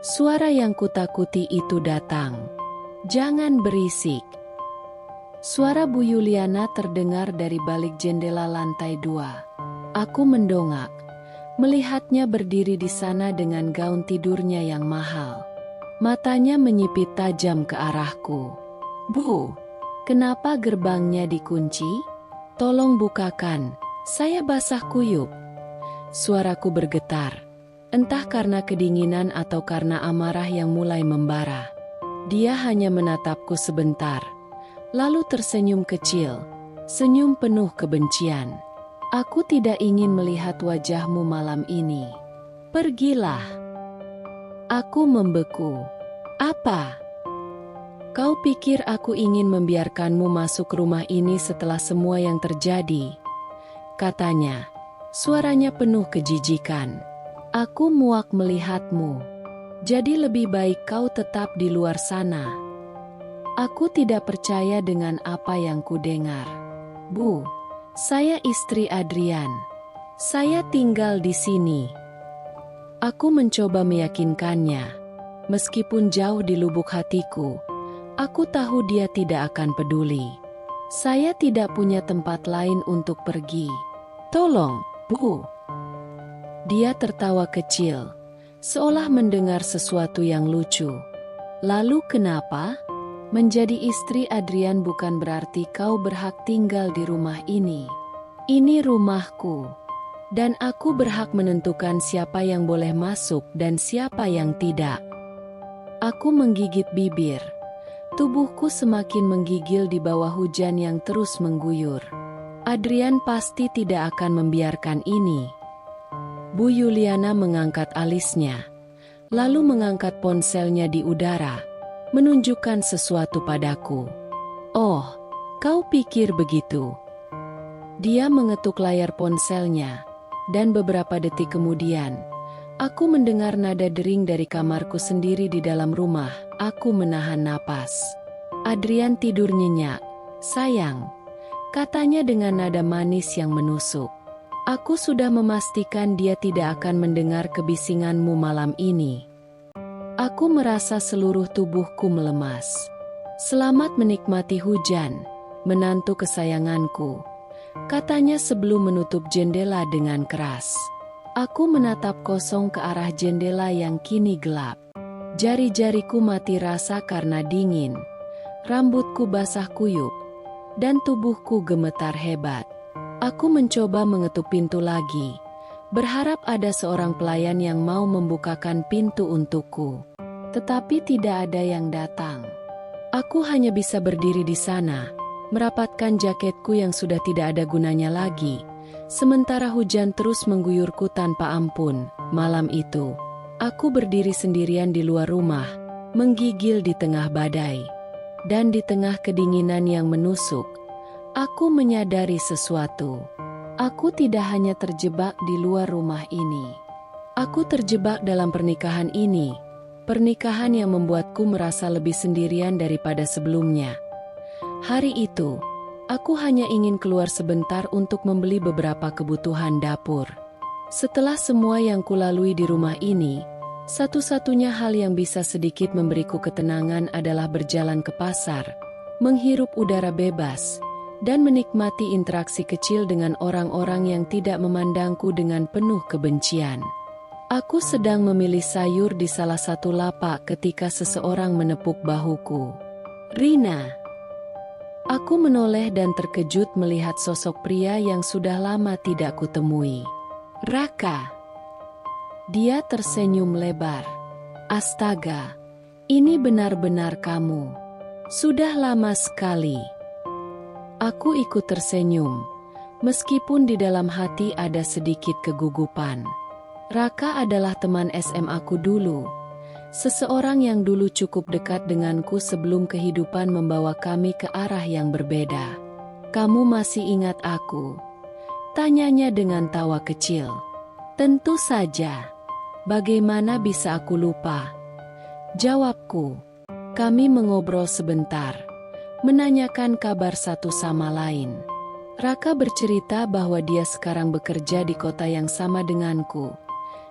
suara yang kutakuti itu datang. Jangan berisik. Suara Bu Yuliana terdengar dari balik jendela lantai 2. Aku mendongak, melihatnya berdiri di sana dengan gaun tidurnya yang mahal. Matanya menyipit tajam ke arahku. Bu, kenapa gerbangnya dikunci? Tolong bukakan, saya basah kuyup. Suaraku bergetar. Entah karena kedinginan atau karena amarah yang mulai membara. Dia hanya menatapku sebentar, lalu tersenyum kecil, senyum penuh kebencian. Aku tidak ingin melihat wajahmu malam ini. Pergilah. Aku membeku. Apa? Kau pikir aku ingin membiarkanmu masuk rumah ini setelah semua yang terjadi? Katanya, suaranya penuh kejijikan. Aku muak melihatmu. Jadi lebih baik kau tetap di luar sana. Aku tidak percaya dengan apa yang kudengar. Bu, saya istri Adrian. Saya tinggal di sini. Aku mencoba meyakinkannya. Meskipun jauh di lubuk hatiku, aku tahu dia tidak akan peduli. Saya tidak punya tempat lain untuk pergi. Tolong, Bu. Dia tertawa kecil, seolah mendengar sesuatu yang lucu. Lalu kenapa? Menjadi istri Adrian bukan berarti kau berhak tinggal di rumah ini. Ini rumahku. Dan aku berhak menentukan siapa yang boleh masuk dan siapa yang tidak. Aku menggigit bibir. Tubuhku semakin menggigil di bawah hujan yang terus mengguyur. Adrian pasti tidak akan membiarkan ini. Bu Yuliana mengangkat alisnya, lalu mengangkat ponselnya di udara, menunjukkan sesuatu padaku. Oh, kau pikir begitu? Dia mengetuk layar ponselnya, dan beberapa detik kemudian, aku mendengar nada dering dari kamarku sendiri di dalam rumah. Aku menahan napas. Adrian tidur nyenyak. Sayang, katanya dengan nada manis yang menusuk. Aku sudah memastikan dia tidak akan mendengar kebisinganmu malam ini. Aku merasa seluruh tubuhku melemas. Selamat menikmati hujan, menantu kesayanganku, katanya sebelum menutup jendela dengan keras. Aku menatap kosong ke arah jendela yang kini gelap. Jari-jariku mati rasa karena dingin. Rambutku basah kuyup, dan tubuhku gemetar hebat. Aku mencoba mengetuk pintu lagi, berharap ada seorang pelayan yang mau membukakan pintu untukku. Tetapi tidak ada yang datang. Aku hanya bisa berdiri di sana, merapatkan jaketku yang sudah tidak ada gunanya lagi, sementara hujan terus mengguyurku tanpa ampun. Malam itu, aku berdiri sendirian di luar rumah, menggigil di tengah badai. Dan di tengah kedinginan yang menusuk, aku menyadari sesuatu. Aku tidak hanya terjebak di luar rumah ini. Aku terjebak dalam pernikahan ini. Pernikahan yang membuatku merasa lebih sendirian daripada sebelumnya. Hari itu, aku hanya ingin keluar sebentar untuk membeli beberapa kebutuhan dapur. Setelah semua yang kulalui di rumah ini, satu-satunya hal yang bisa sedikit memberiku ketenangan adalah berjalan ke pasar, menghirup udara bebas, dan menikmati interaksi kecil dengan orang-orang yang tidak memandangku dengan penuh kebencian. Aku sedang memilih sayur di salah satu lapak ketika seseorang menepuk bahuku. "Rina." Aku menoleh dan terkejut melihat sosok pria yang sudah lama tidak kutemui. "Raka." Dia tersenyum lebar. "Astaga, ini benar-benar kamu. Sudah lama sekali." Aku ikut tersenyum, meskipun di dalam hati ada sedikit kegugupan. Raka adalah teman SMA ku dulu, seseorang yang dulu cukup dekat denganku sebelum kehidupan membawa kami ke arah yang berbeda. "Kamu masih ingat aku?" tanyanya dengan tawa kecil. "Tentu saja. Bagaimana bisa aku lupa?" jawabku. Kami mengobrol sebentar, menanyakan kabar satu sama lain. Raka bercerita bahwa dia sekarang bekerja di kota yang sama denganku,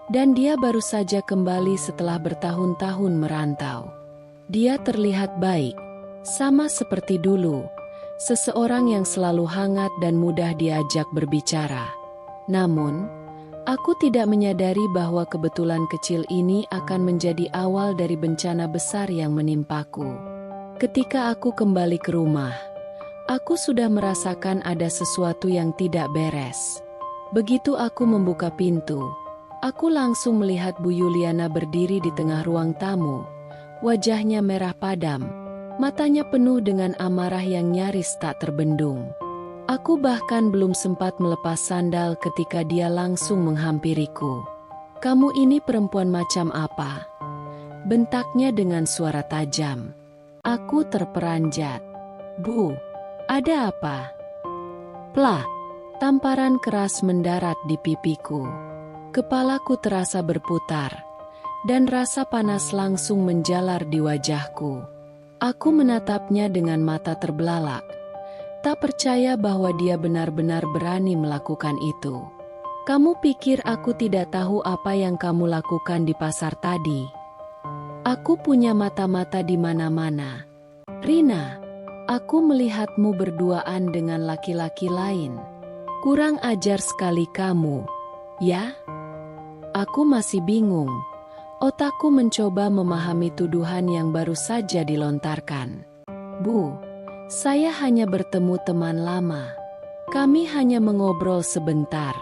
dan dia baru saja kembali setelah bertahun-tahun merantau. Dia terlihat baik, sama seperti dulu, seseorang yang selalu hangat dan mudah diajak berbicara. Namun, aku tidak menyadari bahwa kebetulan kecil ini akan menjadi awal dari bencana besar yang menimpaku. Ketika aku kembali ke rumah, aku sudah merasakan ada sesuatu yang tidak beres. Begitu aku membuka pintu, aku langsung melihat Bu Yuliana berdiri di tengah ruang tamu. Wajahnya merah padam, matanya penuh dengan amarah yang nyaris tak terbendung. Aku bahkan belum sempat melepas sandal ketika dia langsung menghampiriku. "Kamu ini perempuan macam apa?" bentaknya dengan suara tajam. Aku terperanjat. "Bu, ada apa?" Plak, tamparan keras mendarat di pipiku. Kepalaku terasa berputar, dan rasa panas langsung menjalar di wajahku. Aku menatapnya dengan mata terbelalak, tak percaya bahwa dia benar-benar berani melakukan itu. "Kamu pikir aku tidak tahu apa yang kamu lakukan di pasar tadi? Aku punya mata-mata di mana-mana. Rina, aku melihatmu berduaan dengan laki-laki lain. Kurang ajar sekali kamu, ya?" Aku masih bingung. Otakku mencoba memahami tuduhan yang baru saja dilontarkan. "Bu, saya hanya bertemu teman lama. Kami hanya mengobrol sebentar."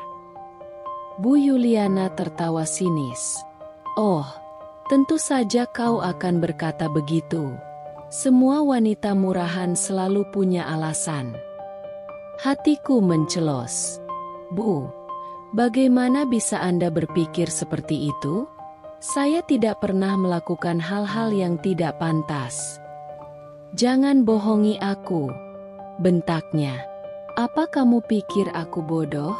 Bu Yuliana tertawa sinis. "Oh, tentu saja kau akan berkata begitu. Semua wanita murahan selalu punya alasan." Hatiku mencelos. "Bu, bagaimana bisa Anda berpikir seperti itu? Saya tidak pernah melakukan hal-hal yang tidak pantas." "Jangan bohongi aku," bentaknya. "Apa kamu pikir aku bodoh?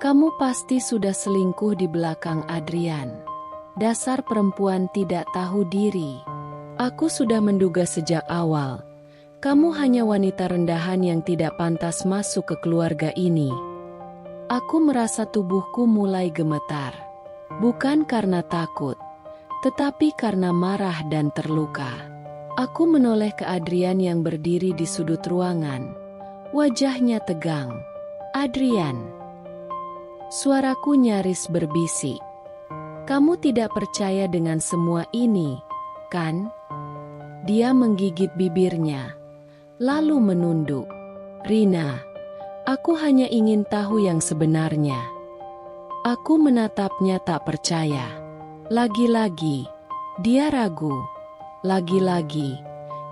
Kamu pasti sudah selingkuh di belakang Adrian. Dasar perempuan tidak tahu diri. Aku sudah menduga sejak awal. Kamu hanya wanita rendahan yang tidak pantas masuk ke keluarga ini." Aku merasa tubuhku mulai gemetar. Bukan karena takut, tetapi karena marah dan terluka. Aku menoleh ke Adrian yang berdiri di sudut ruangan. Wajahnya tegang. "Adrian." Suaraku nyaris berbisik. "Kamu tidak percaya dengan semua ini, kan?" Dia menggigit bibirnya, lalu menunduk. "Rina, aku hanya ingin tahu yang sebenarnya." Aku menatapnya tak percaya. Lagi-lagi, dia ragu. Lagi-lagi,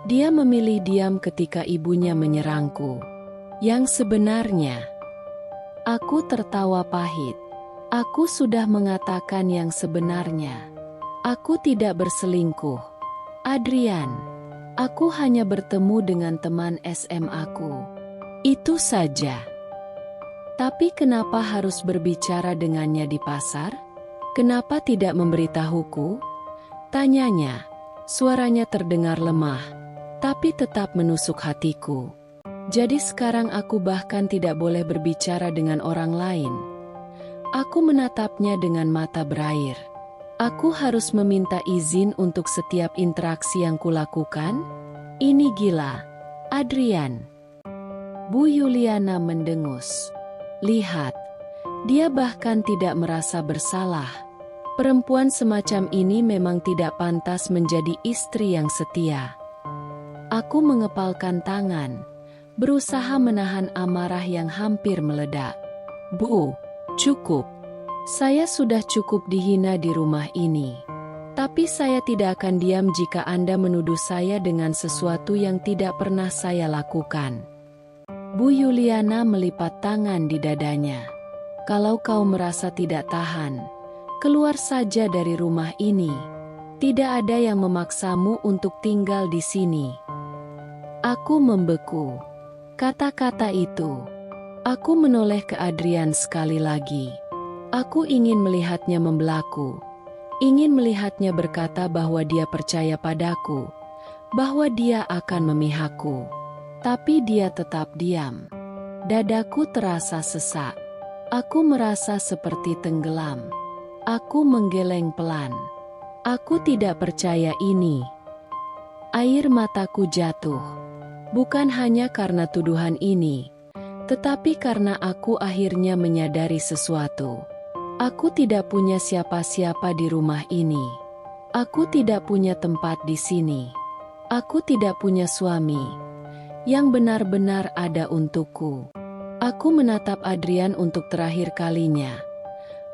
dia memilih diam ketika ibunya menyerangku. Yang sebenarnya, aku tertawa pahit. Aku sudah mengatakan yang sebenarnya. Aku tidak berselingkuh. Adrian, aku hanya bertemu dengan teman SMA-ku. Itu saja. Tapi kenapa harus berbicara dengannya di pasar? Kenapa tidak memberitahuku? Tanyanya. Suaranya terdengar lemah, tapi tetap menusuk hatiku. Jadi sekarang aku bahkan tidak boleh berbicara dengan orang lain. Aku menatapnya dengan mata berair. Aku harus meminta izin untuk setiap interaksi yang kulakukan? Ini gila, Adrian. Bu Yuliana mendengus. Lihat, dia bahkan tidak merasa bersalah. Perempuan semacam ini memang tidak pantas menjadi istri yang setia. Aku mengepalkan tangan, berusaha menahan amarah yang hampir meledak. Bu, cukup. Saya sudah cukup dihina di rumah ini. Tapi saya tidak akan diam jika Anda menuduh saya dengan sesuatu yang tidak pernah saya lakukan. Bu Yuliana melipat tangan di dadanya. Kalau kau merasa tidak tahan, keluar saja dari rumah ini. Tidak ada yang memaksamu untuk tinggal di sini. Aku membeku. Kata-kata itu. Aku menoleh ke Adrian sekali lagi. Aku ingin melihatnya membelaku. Ingin melihatnya berkata bahwa dia percaya padaku. Bahwa dia akan memihakku. Tapi dia tetap diam. Dadaku terasa sesak. Aku merasa seperti tenggelam. Aku menggeleng pelan. Aku tidak percaya ini. Air mataku jatuh. Bukan hanya karena tuduhan ini, tetapi karena aku akhirnya menyadari sesuatu. Aku tidak punya siapa-siapa di rumah ini. Aku tidak punya tempat di sini. Aku tidak punya suami yang benar-benar ada untukku. Aku menatap Adrian untuk terakhir kalinya.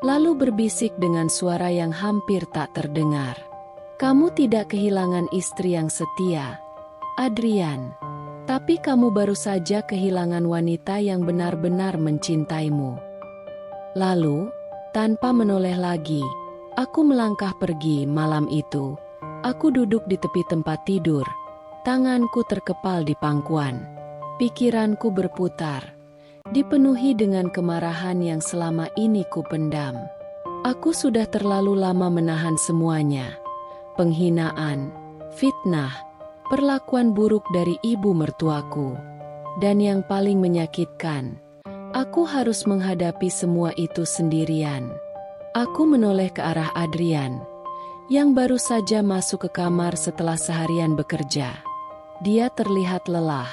Lalu berbisik dengan suara yang hampir tak terdengar. Kamu tidak kehilangan istri yang setia, Adrian. Tapi kamu baru saja kehilangan wanita yang benar-benar mencintaimu. Lalu, tanpa menoleh lagi, aku melangkah pergi malam itu. Aku duduk di tepi tempat tidur. Tanganku terkepal di pangkuan. Pikiranku berputar. Dipenuhi dengan kemarahan yang selama ini ku pendam. Aku sudah terlalu lama menahan semuanya. Penghinaan, fitnah, perlakuan buruk dari ibu mertuaku. Dan yang paling menyakitkan, aku harus menghadapi semua itu sendirian. Aku menoleh ke arah Adrian, yang baru saja masuk ke kamar setelah seharian bekerja. Dia terlihat lelah,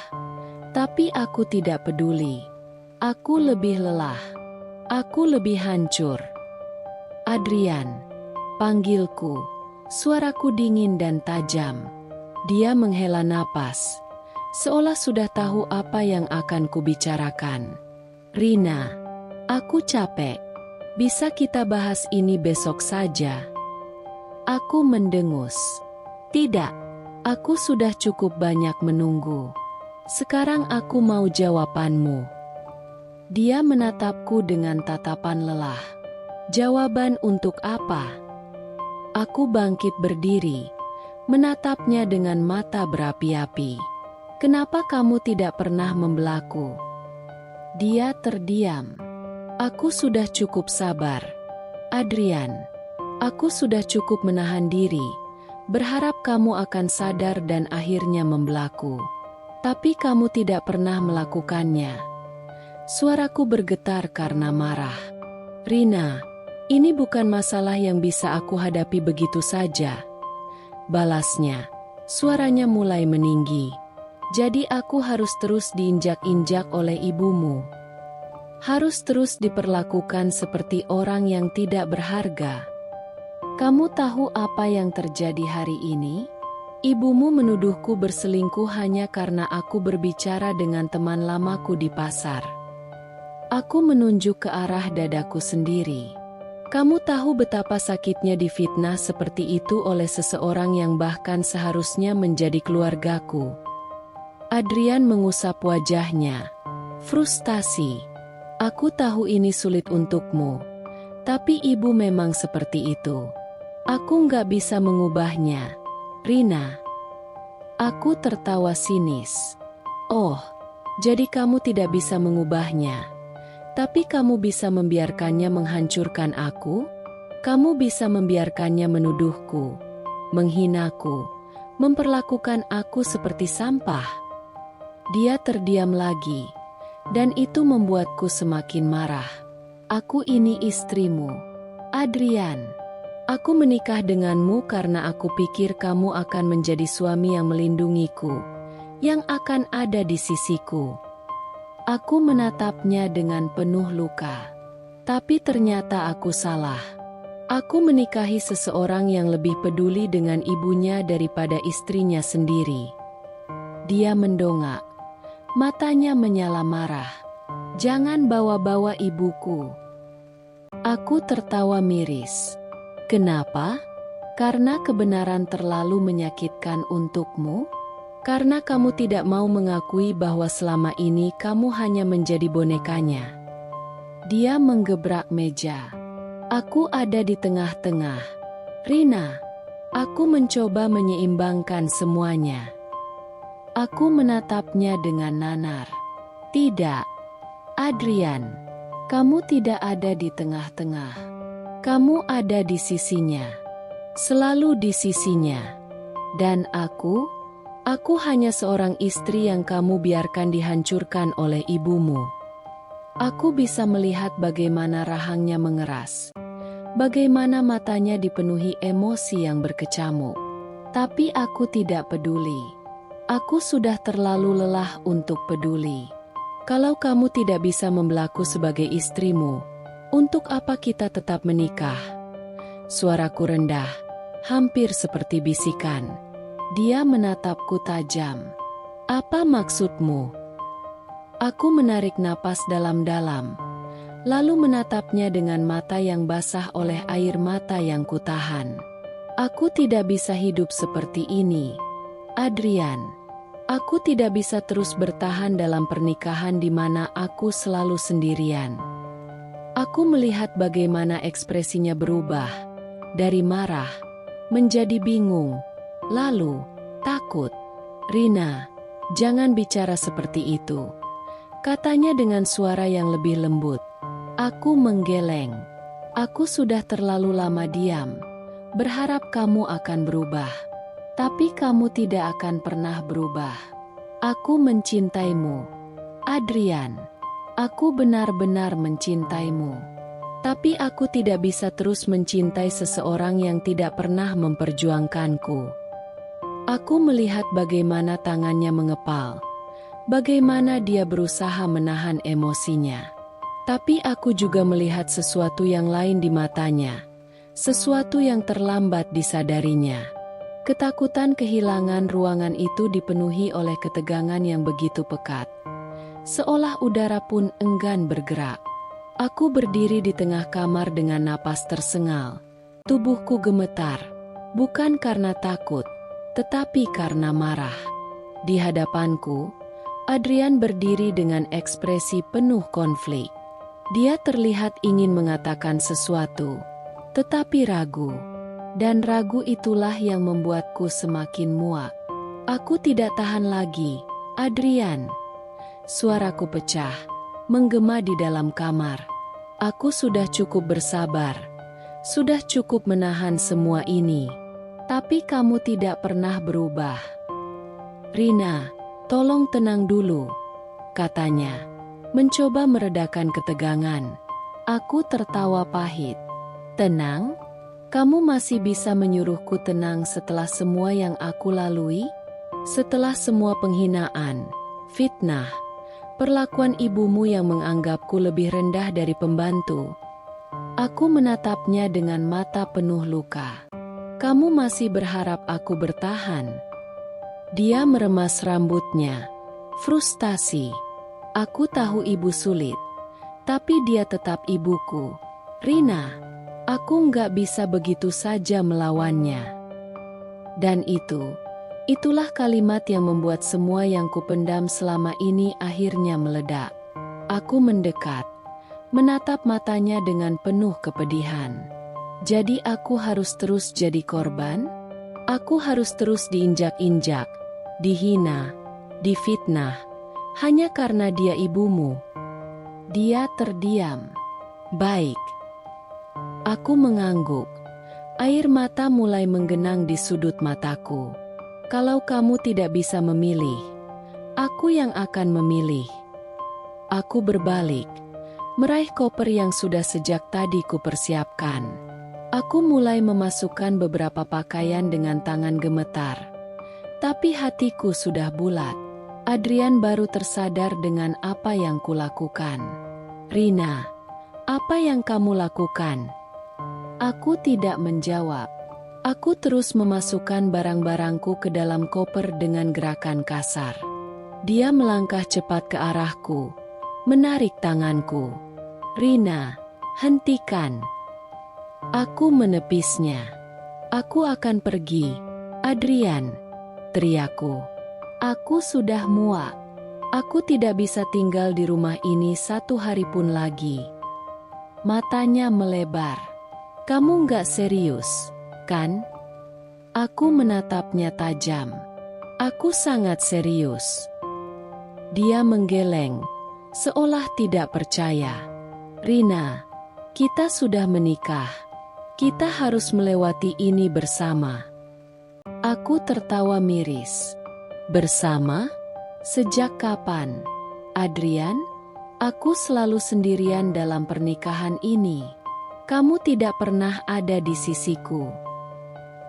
tapi aku tidak peduli. Aku lebih lelah. Aku lebih hancur. Adrian, panggilku. Suaraku dingin dan tajam. Dia menghela napas, seolah sudah tahu apa yang akan kubicarakan. Rina, aku capek. Bisa kita bahas ini besok saja? Aku mendengus. Tidak, aku sudah cukup banyak menunggu. Sekarang aku mau jawabanmu. Dia menatapku dengan tatapan lelah. Jawaban untuk apa? Aku bangkit berdiri, menatapnya dengan mata berapi-api. Kenapa kamu tidak pernah membelaku? Dia terdiam. Aku sudah cukup sabar. Adrian, aku sudah cukup menahan diri, berharap kamu akan sadar dan akhirnya membelaku. Tapi kamu tidak pernah melakukannya. Suaraku bergetar karena marah. Rina, ini bukan masalah yang bisa aku hadapi begitu saja. Balasnya. Suaranya mulai meninggi. Jadi aku harus terus diinjak-injak oleh ibumu. Harus terus diperlakukan seperti orang yang tidak berharga. Kamu tahu apa yang terjadi hari ini? Ibumu menuduhku berselingkuh hanya karena aku berbicara dengan teman lamaku di pasar. Aku menunjuk ke arah dadaku sendiri. Kamu tahu betapa sakitnya difitnah seperti itu oleh seseorang yang bahkan seharusnya menjadi keluargaku. Adrian mengusap wajahnya. Frustasi. Aku tahu ini sulit untukmu. Tapi ibu memang seperti itu. Aku nggak bisa mengubahnya. Rina. Aku tertawa sinis. Oh, jadi kamu tidak bisa mengubahnya. Tapi kamu bisa membiarkannya menghancurkan aku? Kamu bisa membiarkannya menuduhku, menghinaku, memperlakukan aku seperti sampah. Dia terdiam lagi, dan itu membuatku semakin marah. Aku ini istrimu, Adrian. Aku menikah denganmu karena aku pikir kamu akan menjadi suami yang melindungiku, yang akan ada di sisiku. Aku menatapnya dengan penuh luka. Tapi ternyata aku salah. Aku menikahi seseorang yang lebih peduli dengan ibunya daripada istrinya sendiri. Dia mendongak. Matanya menyala marah. Jangan bawa-bawa ibuku. Aku tertawa miris. Kenapa? Karena kebenaran terlalu menyakitkan untukmu? Karena kamu tidak mau mengakui bahwa selama ini kamu hanya menjadi bonekanya. Dia menggebrak meja. Aku ada di tengah-tengah. Rina, aku mencoba menyeimbangkan semuanya. Aku menatapnya dengan nanar. Tidak, Adrian, kamu tidak ada di tengah-tengah. Kamu ada di sisinya. Selalu di sisinya. Dan aku hanya seorang istri yang kamu biarkan dihancurkan oleh ibumu. Aku bisa melihat bagaimana rahangnya mengeras. Bagaimana matanya dipenuhi emosi yang berkecamuk. Tapi aku tidak peduli. Aku sudah terlalu lelah untuk peduli. Kalau kamu tidak bisa membelaku sebagai istrimu, untuk apa kita tetap menikah? Suaraku rendah, hampir seperti bisikan. Dia menatapku tajam. Apa maksudmu? Aku menarik napas dalam-dalam, lalu menatapnya dengan mata yang basah oleh air mata yang kutahan. Aku tidak bisa hidup seperti ini, Adrian. Aku tidak bisa terus bertahan dalam pernikahan di mana aku selalu sendirian. Aku melihat bagaimana ekspresinya berubah, dari marah, menjadi bingung, lalu, takut. Rina, jangan bicara seperti itu. Katanya dengan suara yang lebih lembut. Aku menggeleng. Aku sudah terlalu lama diam. Berharap kamu akan berubah. Tapi kamu tidak akan pernah berubah. Aku mencintaimu. Adrian, aku benar-benar mencintaimu. Tapi aku tidak bisa terus mencintai seseorang yang tidak pernah memperjuangkanku. Aku melihat bagaimana tangannya mengepal, bagaimana dia berusaha menahan emosinya. Tapi aku juga melihat sesuatu yang lain di matanya, sesuatu yang terlambat disadarinya. Ketakutan kehilangan ruangan itu dipenuhi oleh ketegangan yang begitu pekat. Seolah udara pun enggan bergerak. Aku berdiri di tengah kamar dengan napas tersengal. Tubuhku gemetar, bukan karena takut, tetapi karena marah. Di hadapanku, Adrian berdiri dengan ekspresi penuh konflik. Dia terlihat ingin mengatakan sesuatu, tetapi ragu. Dan ragu itulah yang membuatku semakin muak. Aku tidak tahan lagi, Adrian. Suaraku pecah, menggema di dalam kamar. Aku sudah cukup bersabar. Sudah cukup menahan semua ini. Tapi kamu tidak pernah berubah. Rina, tolong tenang dulu, katanya, mencoba meredakan ketegangan. Aku tertawa pahit. Tenang? Kamu masih bisa menyuruhku tenang setelah semua yang aku lalui? Setelah semua penghinaan, fitnah, perlakuan ibumu yang menganggapku lebih rendah dari pembantu. Aku menatapnya dengan mata penuh luka. Kamu masih berharap aku bertahan? Dia meremas rambutnya. Frustasi. Aku tahu ibu sulit, tapi dia tetap ibuku. Rina, aku nggak bisa begitu saja melawannya. Dan itulah kalimat yang membuat semua yang kupendam selama ini akhirnya meledak. Aku mendekat, menatap matanya dengan penuh kepedihan. Jadi aku harus terus jadi korban? Aku harus terus diinjak-injak, dihina, difitnah, hanya karena dia ibumu. Dia terdiam. Baik. Aku mengangguk. Air mata mulai menggenang di sudut mataku. Kalau kamu tidak bisa memilih, aku yang akan memilih. Aku berbalik, meraih koper yang sudah sejak tadi kupersiapkan. Aku mulai memasukkan beberapa pakaian dengan tangan gemetar. Tapi hatiku sudah bulat. Adrian baru tersadar dengan apa yang kulakukan. Rina, apa yang kamu lakukan? Aku tidak menjawab. Aku terus memasukkan barang-barangku ke dalam koper dengan gerakan kasar. Dia melangkah cepat ke arahku, menarik tanganku. Rina, hentikan. Aku menepisnya. Aku akan pergi. Adrian, teriakku. Aku sudah muak. Aku tidak bisa tinggal di rumah ini satu hari pun lagi. Matanya melebar. Kamu nggak serius, kan? Aku menatapnya tajam. Aku sangat serius. Dia menggeleng, seolah tidak percaya. Rina, kita sudah menikah. Kita harus melewati ini bersama. Aku tertawa miris. Bersama? Sejak kapan? Adrian, aku selalu sendirian dalam pernikahan ini. Kamu tidak pernah ada di sisiku.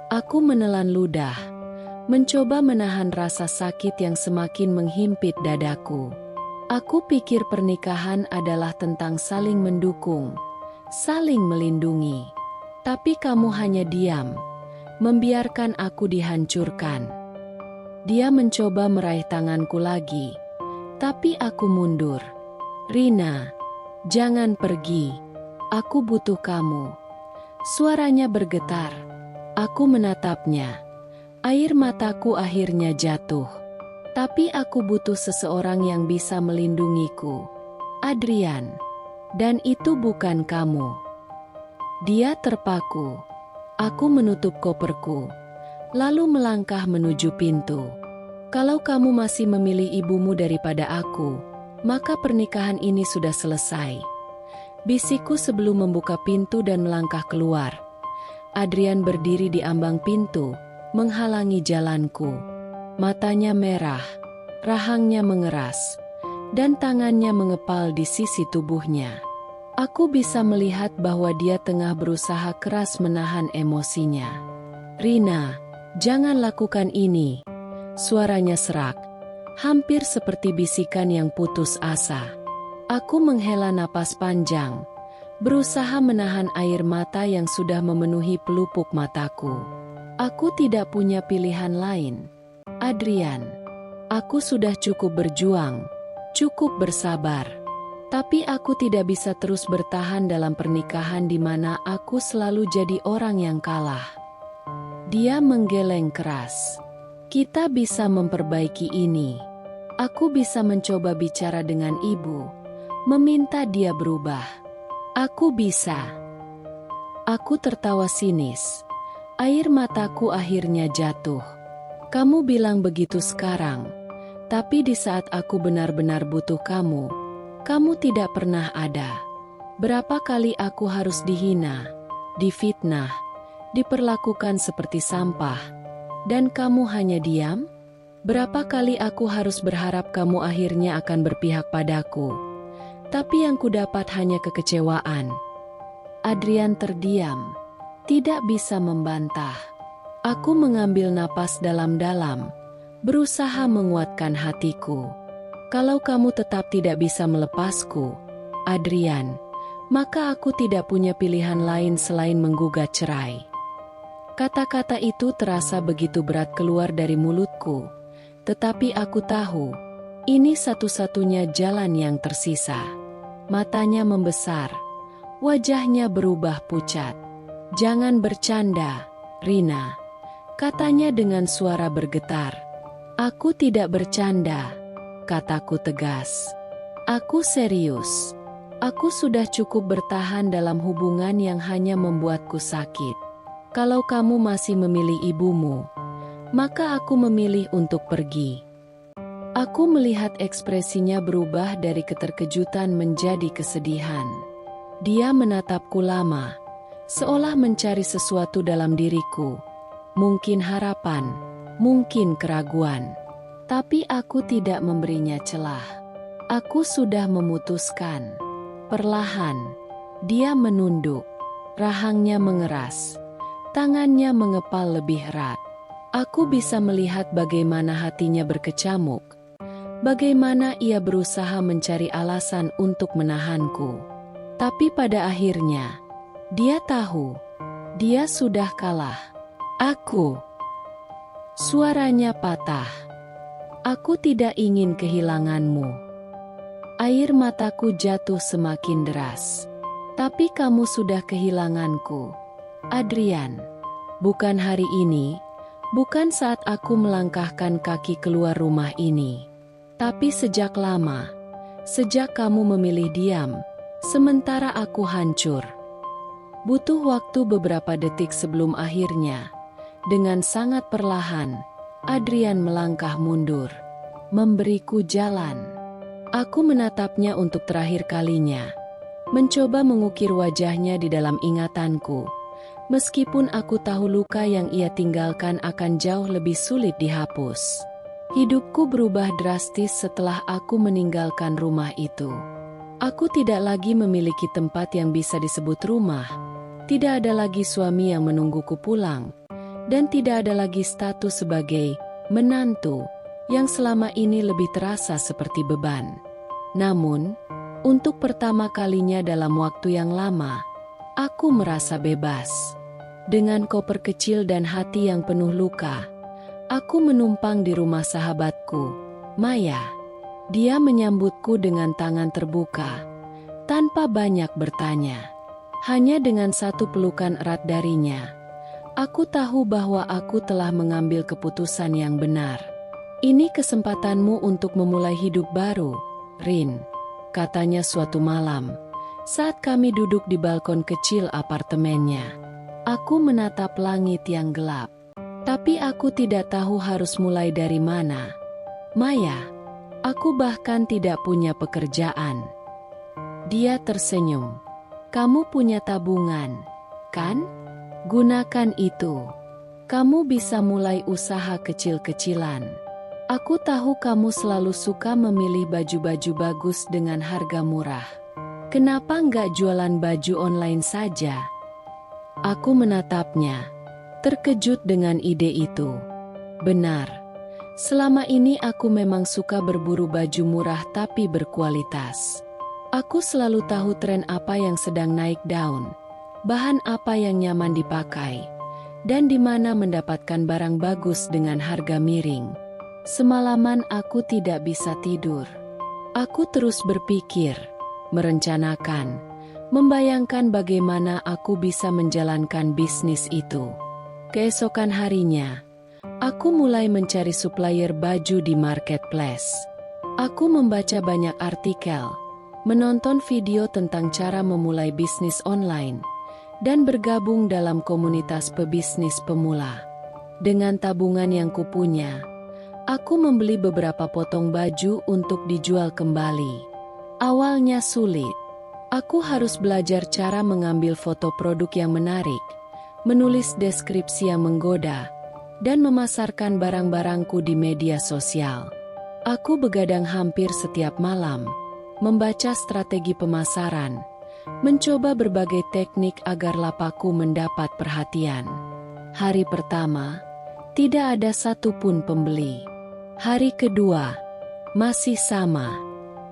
Aku menelan ludah, mencoba menahan rasa sakit yang semakin menghimpit dadaku. Aku pikir pernikahan adalah tentang saling mendukung, saling melindungi. Tapi kamu hanya diam, membiarkan aku dihancurkan. Dia mencoba meraih tanganku lagi, tapi aku mundur. Rina, jangan pergi. Aku butuh kamu. Suaranya bergetar. Aku menatapnya. Air mataku akhirnya jatuh. Tapi aku butuh seseorang yang bisa melindungiku. Adrian. Dan itu bukan kamu. Dia terpaku. Aku menutup koperku, lalu melangkah menuju pintu. Kalau kamu masih memilih ibumu daripada aku, maka pernikahan ini sudah selesai. Bisikku sebelum membuka pintu dan melangkah keluar. Adrian berdiri di ambang pintu, menghalangi jalanku. Matanya merah, rahangnya mengeras, dan tangannya mengepal di sisi tubuhnya. Aku bisa melihat bahwa dia tengah berusaha keras menahan emosinya. Rina, jangan lakukan ini. Suaranya serak, hampir seperti bisikan yang putus asa. Aku menghela napas panjang, berusaha menahan air mata yang sudah memenuhi pelupuk mataku. Aku tidak punya pilihan lain. Adrian, aku sudah cukup berjuang, cukup bersabar. Tapi aku tidak bisa terus bertahan dalam pernikahan di mana aku selalu jadi orang yang kalah. Dia menggeleng keras. Kita bisa memperbaiki ini. Aku bisa mencoba bicara dengan ibu, meminta dia berubah. Aku bisa. Aku tertawa sinis. Air mataku akhirnya jatuh. Kamu bilang begitu sekarang, tapi di saat aku benar-benar butuh kamu tidak pernah ada. Berapa kali aku harus dihina, difitnah, diperlakukan seperti sampah, dan kamu hanya diam? Berapa kali aku harus berharap kamu akhirnya akan berpihak padaku, tapi yang kudapat hanya kekecewaan. Adrian terdiam. tidak bisa membantah. Aku mengambil napas dalam-dalam, berusaha menguatkan hatiku. Kalau kamu tetap tidak bisa melepasku, Adrian, maka aku tidak punya pilihan lain selain menggugat cerai. Kata-kata itu terasa begitu berat keluar dari mulutku, tetapi aku tahu, ini satu-satunya jalan yang tersisa. Matanya membesar, wajahnya berubah pucat. Jangan bercanda, Rina, katanya dengan suara bergetar. Aku tidak bercanda, kataku tegas. Aku serius. Aku sudah cukup bertahan dalam hubungan yang hanya membuatku sakit. Kalau kamu masih memilih ibumu, maka aku memilih untuk pergi. Aku melihat ekspresinya berubah dari keterkejutan menjadi kesedihan. Dia menatapku lama, seolah mencari sesuatu dalam diriku. Mungkin harapan, mungkin keraguan. Tapi aku tidak memberinya celah. Aku sudah memutuskan. Perlahan, dia menunduk. Rahangnya mengeras. Tangannya mengepal lebih erat. Aku bisa melihat bagaimana hatinya berkecamuk. Bagaimana ia berusaha mencari alasan untuk menahanku. Tapi pada akhirnya, dia tahu, dia sudah kalah. Aku. Suaranya patah. Aku tidak ingin kehilanganmu. Air mataku jatuh semakin deras. Tapi kamu sudah kehilanganku, Adrian. Bukan hari ini, bukan saat aku melangkahkan kaki keluar rumah ini. Tapi sejak lama, sejak kamu memilih diam, sementara aku hancur. Butuh waktu beberapa detik sebelum akhirnya, dengan sangat perlahan, Adrian melangkah mundur, memberiku jalan. Aku menatapnya untuk terakhir kalinya, mencoba mengukir wajahnya di dalam ingatanku. Meskipun aku tahu luka yang ia tinggalkan akan jauh lebih sulit dihapus. Hidupku berubah drastis setelah aku meninggalkan rumah itu. Aku tidak lagi memiliki tempat yang bisa disebut rumah. Tidak ada lagi suami yang menungguku pulang. Dan tidak ada lagi status sebagai menantu yang selama ini lebih terasa seperti beban. Namun, untuk pertama kalinya dalam waktu yang lama, aku merasa bebas. Dengan koper kecil dan hati yang penuh luka, aku menumpang di rumah sahabatku, Maya. Dia menyambutku dengan tangan terbuka, tanpa banyak bertanya. Hanya dengan satu pelukan erat darinya, aku tahu bahwa aku telah mengambil keputusan yang benar. Ini kesempatanmu untuk memulai hidup baru, Rin, katanya suatu malam, saat kami duduk di balkon kecil apartemennya. Aku menatap langit yang gelap. Tapi aku tidak tahu harus mulai dari mana. Maya, aku bahkan tidak punya pekerjaan. Dia tersenyum. Kamu punya tabungan, kan? Gunakan itu. Kamu bisa mulai usaha kecil-kecilan. Aku tahu kamu selalu suka memilih baju-baju bagus dengan harga murah. Kenapa nggak jualan baju online saja? Aku menatapnya, terkejut dengan ide itu. Benar, selama ini aku memang suka berburu baju murah tapi berkualitas. Aku selalu tahu tren apa yang sedang naik daun, bahan apa yang nyaman dipakai, dan di mana mendapatkan barang bagus dengan harga miring. Semalaman aku tidak bisa tidur. Aku terus berpikir, merencanakan, membayangkan bagaimana aku bisa menjalankan bisnis itu. Keesokan harinya, aku mulai mencari supplier baju di marketplace. Aku membaca banyak artikel, menonton video tentang cara memulai bisnis online, dan bergabung dalam komunitas pebisnis pemula. Dengan tabungan yang kupunya, aku membeli beberapa potong baju untuk dijual kembali. Awalnya sulit. Aku harus belajar cara mengambil foto produk yang menarik, menulis deskripsi yang menggoda, dan memasarkan barang-barangku di media sosial. Aku begadang hampir setiap malam, membaca strategi pemasaran, mencoba berbagai teknik agar lapaku mendapat perhatian. Hari pertama, tidak ada satupun pembeli. Hari kedua, masih sama.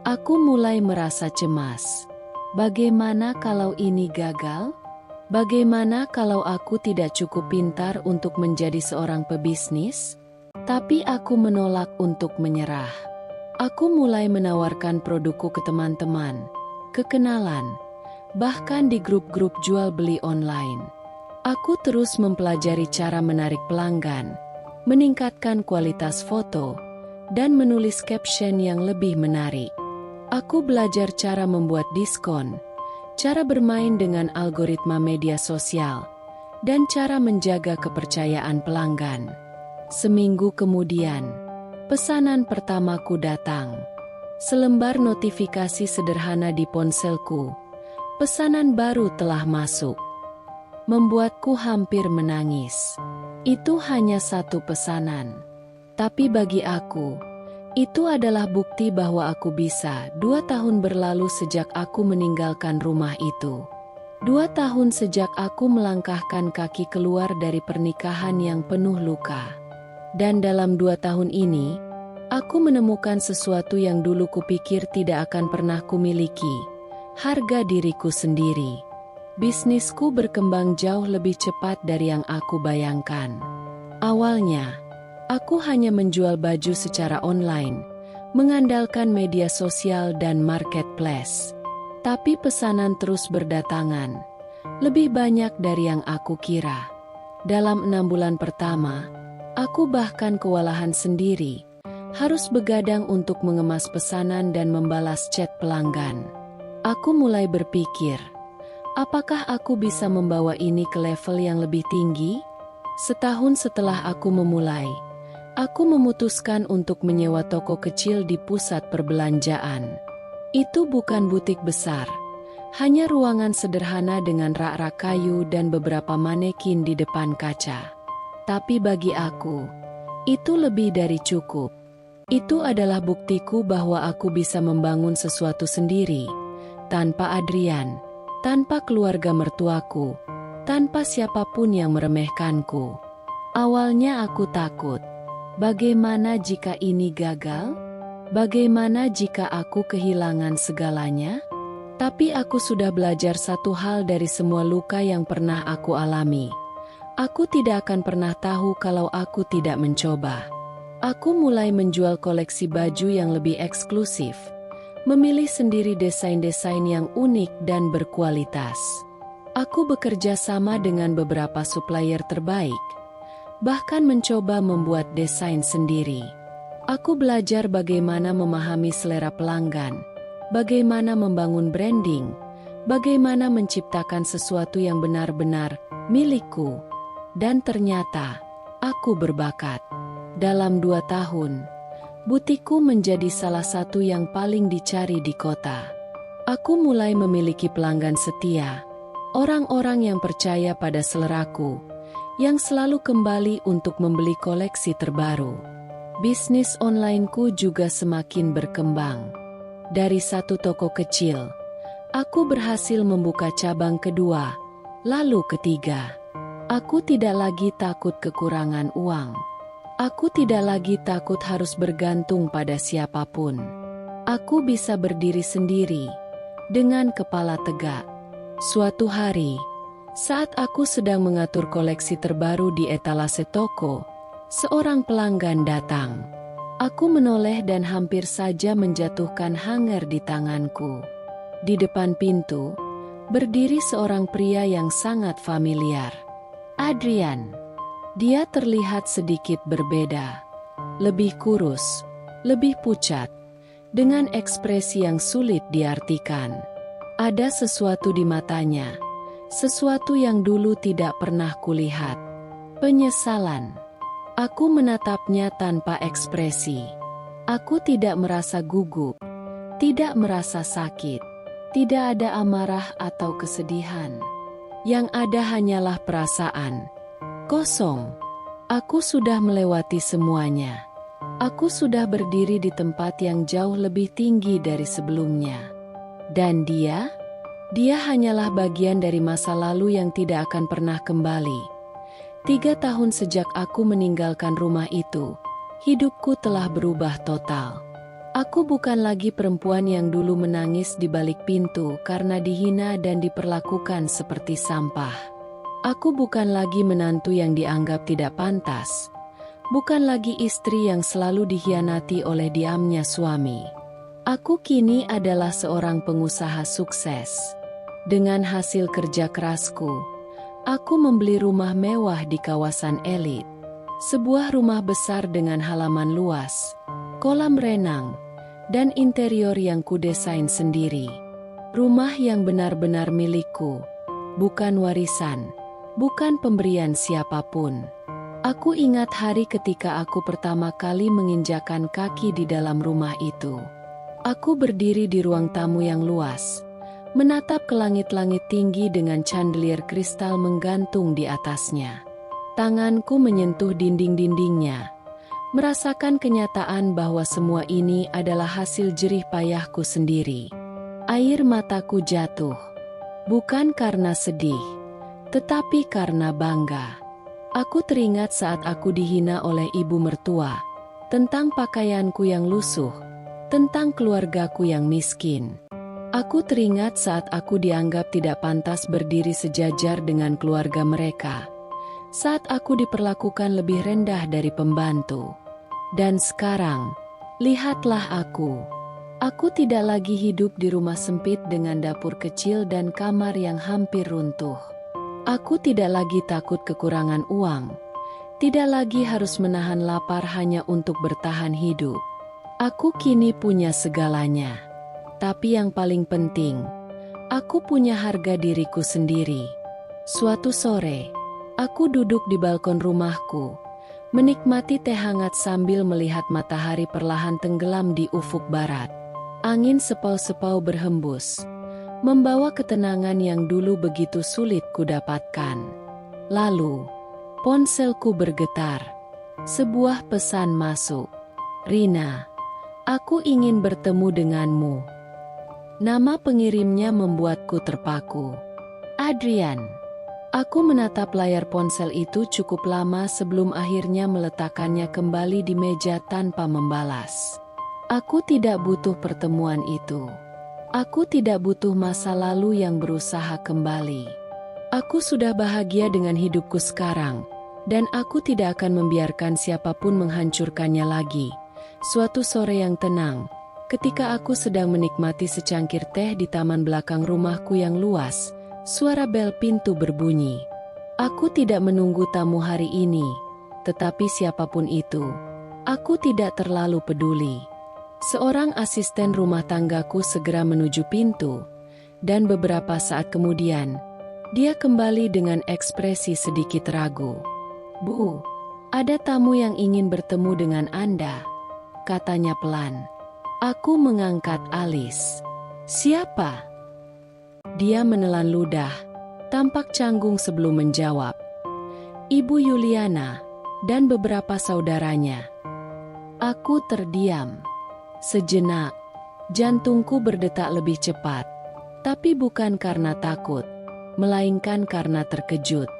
Aku mulai merasa cemas. Bagaimana kalau ini gagal? Bagaimana kalau aku tidak cukup pintar untuk menjadi seorang pebisnis? Tapi aku menolak untuk menyerah. Aku mulai menawarkan produkku ke teman-teman, ke kenalan, bahkan di grup-grup jual beli online. Aku terus mempelajari cara menarik pelanggan, meningkatkan kualitas foto, dan menulis caption yang lebih menarik. Aku belajar cara membuat diskon, cara bermain dengan algoritma media sosial, dan cara menjaga kepercayaan pelanggan. Seminggu kemudian, pesanan pertamaku datang. Selembar notifikasi sederhana di ponselku. Pesanan baru telah masuk. Membuatku hampir menangis. Itu hanya satu pesanan. Tapi bagi aku, itu adalah bukti bahwa aku bisa. 2 tahun berlalu sejak aku meninggalkan rumah itu. 2 tahun sejak aku melangkahkan kaki keluar dari pernikahan yang penuh luka. Dan dalam 2 tahun ini, aku menemukan sesuatu yang dulu kupikir tidak akan pernah kumiliki. Harga diriku sendiri. Bisnisku berkembang jauh lebih cepat dari yang aku bayangkan. Awalnya, aku hanya menjual baju secara online, mengandalkan media sosial dan marketplace. Tapi pesanan terus berdatangan, lebih banyak dari yang aku kira. Dalam 6 bulan pertama, aku bahkan kewalahan sendiri, harus begadang untuk mengemas pesanan dan membalas chat pelanggan. Aku mulai berpikir, apakah aku bisa membawa ini ke level yang lebih tinggi? Setahun setelah aku memulai, aku memutuskan untuk menyewa toko kecil di pusat perbelanjaan. Itu bukan butik besar, hanya ruangan sederhana dengan rak-rak kayu dan beberapa manekin di depan kaca. Tapi bagi aku, itu lebih dari cukup. Itu adalah buktiku bahwa aku bisa membangun sesuatu sendiri, tanpa Adrian, tanpa keluarga mertuaku, tanpa siapapun yang meremehkanku. Awalnya aku takut. Bagaimana jika ini gagal? Bagaimana jika aku kehilangan segalanya? Tapi aku sudah belajar satu hal dari semua luka yang pernah aku alami. Aku tidak akan pernah tahu kalau aku tidak mencoba. Aku mulai menjual koleksi baju yang lebih eksklusif, memilih sendiri desain-desain yang unik dan berkualitas. Aku bekerja sama dengan beberapa supplier terbaik, bahkan mencoba membuat desain sendiri. Aku belajar bagaimana memahami selera pelanggan, bagaimana membangun branding, bagaimana menciptakan sesuatu yang benar-benar milikku. Dan ternyata, aku berbakat. Dalam 2 tahun, butikku menjadi salah satu yang paling dicari di kota. Aku mulai memiliki pelanggan setia, orang-orang yang percaya pada seleraku, yang selalu kembali untuk membeli koleksi terbaru. Bisnis onlineku juga semakin berkembang. Dari satu toko kecil, aku berhasil membuka cabang kedua, lalu ketiga. Aku tidak lagi takut kekurangan uang. Aku tidak lagi takut harus bergantung pada siapapun. Aku bisa berdiri sendiri, dengan kepala tegak. Suatu hari, saat aku sedang mengatur koleksi terbaru di etalase toko, seorang pelanggan datang. Aku menoleh dan hampir saja menjatuhkan hanger di tanganku. Di depan pintu, berdiri seorang pria yang sangat familiar. Adrian. Dia terlihat sedikit berbeda. Lebih kurus, lebih pucat, dengan ekspresi yang sulit diartikan. Ada sesuatu di matanya, sesuatu yang dulu tidak pernah kulihat. Penyesalan. Aku menatapnya tanpa ekspresi. Aku tidak merasa gugup, tidak merasa sakit, tidak ada amarah atau kesedihan. Yang ada hanyalah perasaan. Kosong. Aku sudah melewati semuanya. Aku sudah berdiri di tempat yang jauh lebih tinggi dari sebelumnya. Dan dia? Dia hanyalah bagian dari masa lalu yang tidak akan pernah kembali. 3 tahun sejak aku meninggalkan rumah itu, hidupku telah berubah total. Aku bukan lagi perempuan yang dulu menangis di balik pintu karena dihina dan diperlakukan seperti sampah. Aku bukan lagi menantu yang dianggap tidak pantas. Bukan lagi istri yang selalu dikhianati oleh diamnya suami. Aku kini adalah seorang pengusaha sukses. Dengan hasil kerja kerasku, aku membeli rumah mewah di kawasan elit. Sebuah rumah besar dengan halaman luas, kolam renang, dan interior yang kudesain sendiri. Rumah yang benar-benar milikku, bukan warisan, bukan pemberian siapapun. Aku ingat hari ketika aku pertama kali menginjakan kaki di dalam rumah itu. Aku berdiri di ruang tamu yang luas, menatap ke langit-langit tinggi dengan chandelier kristal menggantung di atasnya. Tanganku menyentuh dinding-dindingnya, merasakan kenyataan bahwa semua ini adalah hasil jerih payahku sendiri. Air mataku jatuh, bukan karena sedih, tetapi karena bangga. Aku teringat saat aku dihina oleh ibu mertua, tentang pakaianku yang lusuh, tentang keluargaku yang miskin. Aku teringat saat aku dianggap tidak pantas berdiri sejajar dengan keluarga mereka, saat aku diperlakukan lebih rendah dari pembantu. Dan sekarang, lihatlah aku. Aku tidak lagi hidup di rumah sempit dengan dapur kecil dan kamar yang hampir runtuh. Aku tidak lagi takut kekurangan uang, tidak lagi harus menahan lapar hanya untuk bertahan hidup. Aku kini punya segalanya. Tapi yang paling penting, aku punya harga diriku sendiri. Suatu sore, aku duduk di balkon rumahku, menikmati teh hangat sambil melihat matahari perlahan tenggelam di ufuk barat. Angin sepau-sepau berhembus, membawa ketenangan yang dulu begitu sulit kudapatkan. Lalu, ponselku bergetar. Sebuah pesan masuk. "Rina, aku ingin bertemu denganmu." Nama pengirimnya membuatku terpaku. Adrian. Aku menatap layar ponsel itu cukup lama sebelum akhirnya meletakkannya kembali di meja tanpa membalas. Aku tidak butuh pertemuan itu. Aku tidak butuh masa lalu yang berusaha kembali. Aku sudah bahagia dengan hidupku sekarang, dan aku tidak akan membiarkan siapapun menghancurkannya lagi. Suatu sore yang tenang, ketika aku sedang menikmati secangkir teh di taman belakang rumahku yang luas, suara bel pintu berbunyi. Aku tidak menunggu tamu hari ini, tetapi siapapun itu, aku tidak terlalu peduli. Seorang asisten rumah tanggaku segera menuju pintu, dan beberapa saat kemudian, dia kembali dengan ekspresi sedikit ragu. "Bu, ada tamu yang ingin bertemu dengan Anda," katanya pelan. Aku mengangkat alis. "Siapa?" Dia menelan ludah, tampak canggung sebelum menjawab. "Ibu Yuliana dan beberapa saudaranya." Aku terdiam. Sejenak, jantungku berdetak lebih cepat. Tapi bukan karena takut, melainkan karena terkejut.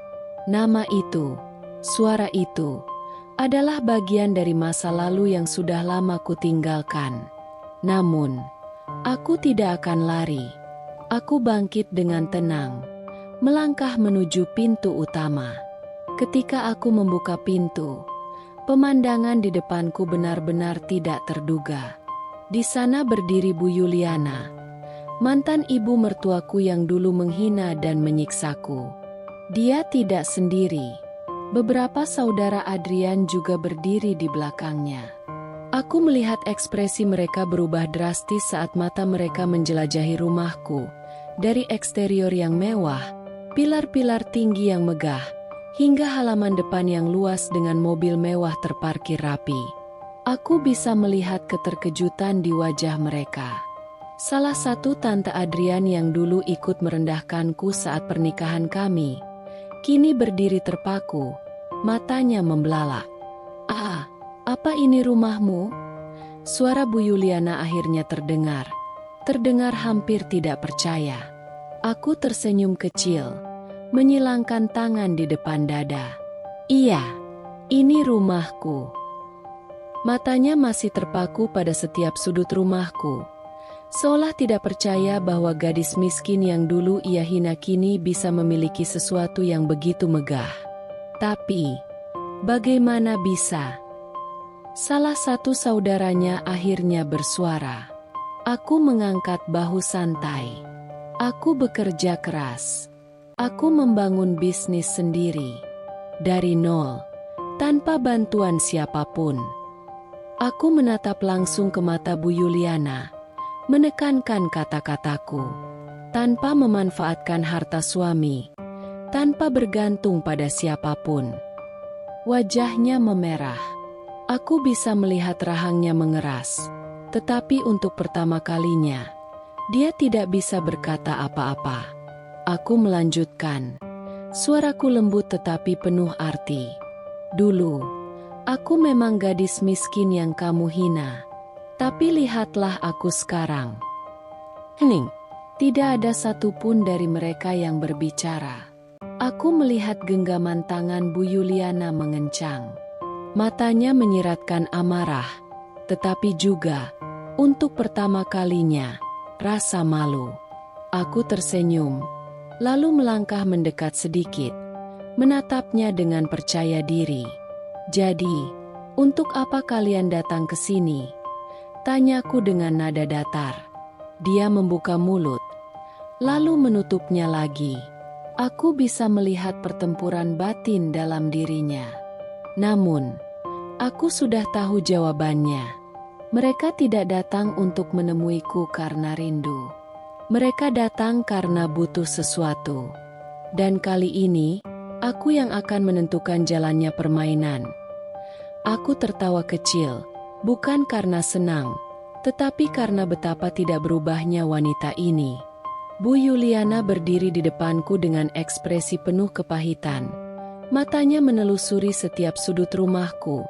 Nama itu, suara itu, adalah bagian dari masa lalu yang sudah lama kutinggalkan. Namun, aku tidak akan lari. Aku bangkit dengan tenang, melangkah menuju pintu utama. Ketika aku membuka pintu, pemandangan di depanku benar-benar tidak terduga. Di sana berdiri Bu Yuliana, mantan ibu mertuaku yang dulu menghina dan menyiksaku. Dia tidak sendiri. Beberapa saudara Adrian juga berdiri di belakangnya. Aku melihat ekspresi mereka berubah drastis saat mata mereka menjelajahi rumahku. Dari eksterior yang mewah, pilar-pilar tinggi yang megah, hingga halaman depan yang luas dengan mobil mewah terparkir rapi. Aku bisa melihat keterkejutan di wajah mereka. Salah satu tante Adrian yang dulu ikut merendahkanku saat pernikahan kami, kini berdiri terpaku, matanya membelalak. "Ah, apa ini rumahmu?" Suara Bu Yuliana akhirnya terdengar hampir tidak percaya. Aku tersenyum kecil, menyilangkan tangan di depan dada. Iya, ini rumahku. Matanya masih terpaku pada setiap sudut rumahku, seolah tidak percaya bahwa gadis miskin yang dulu ia hina kini bisa memiliki sesuatu yang begitu megah. Tapi, bagaimana bisa? Salah satu saudaranya akhirnya bersuara. Aku mengangkat bahu santai. Aku bekerja keras. Aku membangun bisnis sendiri. Dari nol, tanpa bantuan siapapun. Aku menatap langsung ke mata Bu Yuliana, menekankan kata-kataku. Tanpa memanfaatkan harta suami, tanpa bergantung pada siapapun. Wajahnya memerah. Aku bisa melihat rahangnya mengeras. Tetapi untuk pertama kalinya, dia tidak bisa berkata apa-apa. Aku melanjutkan. Suaraku lembut tetapi penuh arti. Dulu, aku memang gadis miskin yang kamu hina. Tapi lihatlah aku sekarang. Hening, tidak ada satupun dari mereka yang berbicara. Aku melihat genggaman tangan Bu Yuliana mengencang. Matanya menyiratkan amarah, tetapi juga, untuk pertama kalinya, rasa malu. Aku tersenyum, lalu melangkah mendekat sedikit, menatapnya dengan percaya diri. Jadi, untuk apa kalian datang ke sini? Tanyaku dengan nada datar. Dia membuka mulut, lalu menutupnya lagi. Aku bisa melihat pertempuran batin dalam dirinya. Namun, aku sudah tahu jawabannya. Mereka tidak datang untuk menemuiku karena rindu. Mereka datang karena butuh sesuatu. Dan kali ini, aku yang akan menentukan jalannya permainan. Aku tertawa kecil, bukan karena senang, tetapi karena betapa tidak berubahnya wanita ini. Bu Yuliana berdiri di depanku dengan ekspresi penuh kepahitan. Matanya menelusuri setiap sudut rumahku,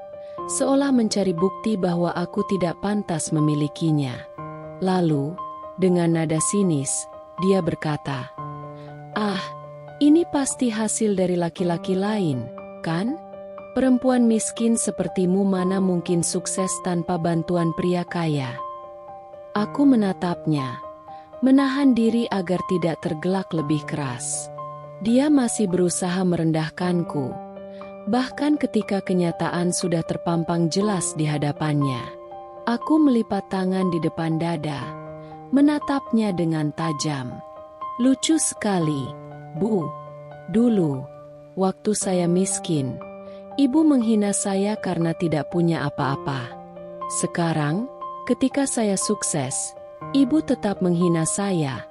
seolah mencari bukti bahwa aku tidak pantas memilikinya. Lalu, dengan nada sinis, dia berkata, "Ah, ini pasti hasil dari laki-laki lain, kan? Perempuan miskin sepertimu mana mungkin sukses tanpa bantuan pria kaya?" Aku menatapnya, menahan diri agar tidak tergelak lebih keras. Dia masih berusaha merendahkanku, bahkan ketika kenyataan sudah terpampang jelas di hadapannya. Aku melipat tangan di depan dada, menatapnya dengan tajam. "Lucu sekali, Bu. Dulu, waktu saya miskin, Ibu menghina saya karena tidak punya apa-apa. Sekarang, ketika saya sukses, Ibu tetap menghina saya,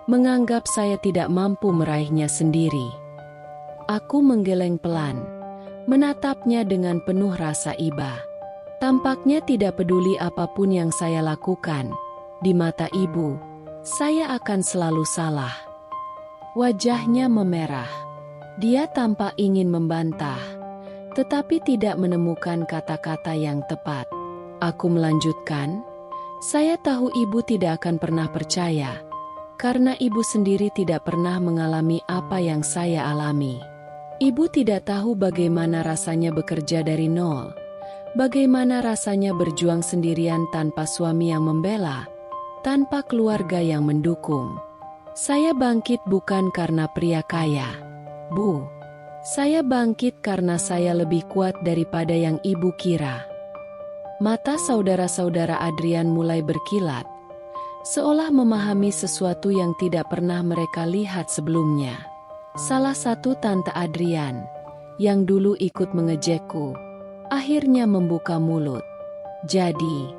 menganggap saya tidak mampu meraihnya sendiri." Aku menggeleng pelan, menatapnya dengan penuh rasa iba. Tampaknya tidak peduli apapun yang saya lakukan. Di mata Ibu, saya akan selalu salah. Wajahnya memerah. Dia tampak ingin membantah, tetapi tidak menemukan kata-kata yang tepat. Aku melanjutkan, "Saya tahu Ibu tidak akan pernah percaya, karena Ibu sendiri tidak pernah mengalami apa yang saya alami. Ibu tidak tahu bagaimana rasanya bekerja dari nol, bagaimana rasanya berjuang sendirian tanpa suami yang membela, tanpa keluarga yang mendukung. Saya bangkit bukan karena pria kaya, Bu. Saya bangkit karena saya lebih kuat daripada yang Ibu kira." Mata saudara-saudara Adrian mulai berkilat, seolah memahami sesuatu yang tidak pernah mereka lihat sebelumnya. Salah satu tante Adrian, yang dulu ikut mengejekku, akhirnya membuka mulut. "Jadi,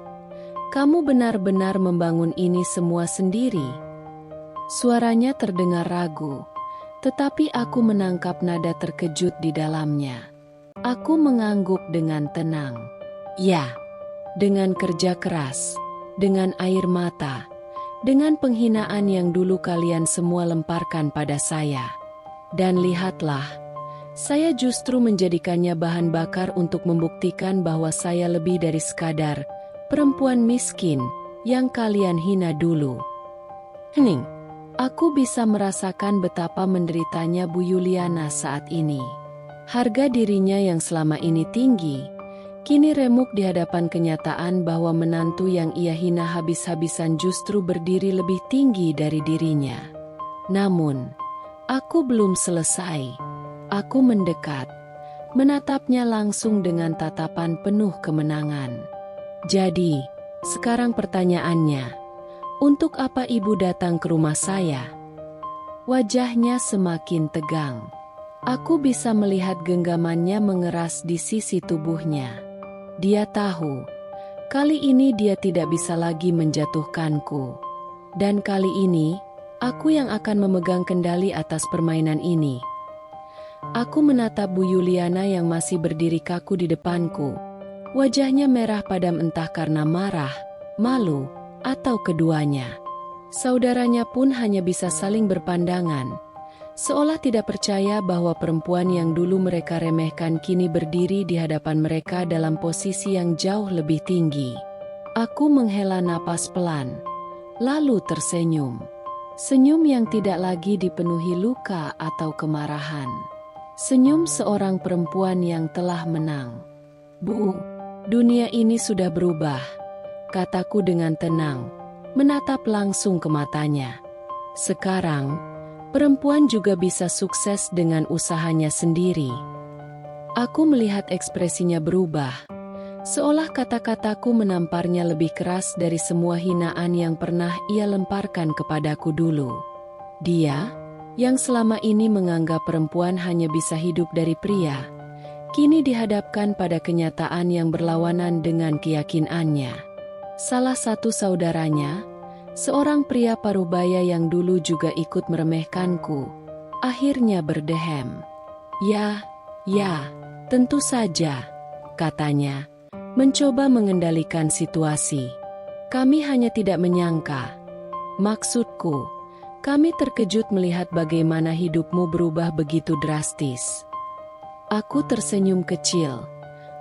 kamu benar-benar membangun ini semua sendiri?" Suaranya terdengar ragu, tetapi aku menangkap nada terkejut di dalamnya. Aku mengangguk dengan tenang. "Ya, dengan kerja keras, dengan air mata, dengan penghinaan yang dulu kalian semua lemparkan pada saya. Dan lihatlah, saya justru menjadikannya bahan bakar untuk membuktikan bahwa saya lebih dari sekadar perempuan miskin yang kalian hina dulu." Hening. Aku bisa merasakan betapa menderitanya Bu Yuliana saat ini. Harga dirinya yang selama ini tinggi, kini remuk di hadapan kenyataan bahwa menantu yang ia hina habis-habisan justru berdiri lebih tinggi dari dirinya. Namun, aku belum selesai. Aku mendekat, menatapnya langsung dengan tatapan penuh kemenangan. Jadi, sekarang pertanyaannya, untuk apa ibu datang ke rumah saya? Wajahnya semakin tegang. Aku bisa melihat genggamannya mengeras di sisi tubuhnya. Dia tahu, kali ini dia tidak bisa lagi menjatuhkanku. Dan kali ini, aku yang akan memegang kendali atas permainan ini. Aku menatap Bu Yuliana yang masih berdiri kaku di depanku. Wajahnya merah padam entah karena marah, malu, atau keduanya. Saudaranya pun hanya bisa saling berpandangan, seolah tidak percaya bahwa perempuan yang dulu mereka remehkan kini berdiri di hadapan mereka dalam posisi yang jauh lebih tinggi. Aku menghela napas pelan, lalu tersenyum. Senyum yang tidak lagi dipenuhi luka atau kemarahan. Senyum seorang perempuan yang telah menang. Bu, dunia ini sudah berubah, kataku dengan tenang, menatap langsung ke matanya. Sekarang, perempuan juga bisa sukses dengan usahanya sendiri. Aku melihat ekspresinya berubah, seolah kata-kataku menamparnya lebih keras dari semua hinaan yang pernah ia lemparkan kepadaku dulu. Dia, yang selama ini menganggap perempuan hanya bisa hidup dari pria, kini dihadapkan pada kenyataan yang berlawanan dengan keyakinannya. Salah satu saudaranya, seorang pria parubaya yang dulu juga ikut meremehkanku, akhirnya berdehem. Ya, tentu saja, katanya, mencoba mengendalikan situasi. Kami hanya tidak menyangka. Maksudku, kami terkejut melihat bagaimana hidupmu berubah begitu drastis. Aku tersenyum kecil,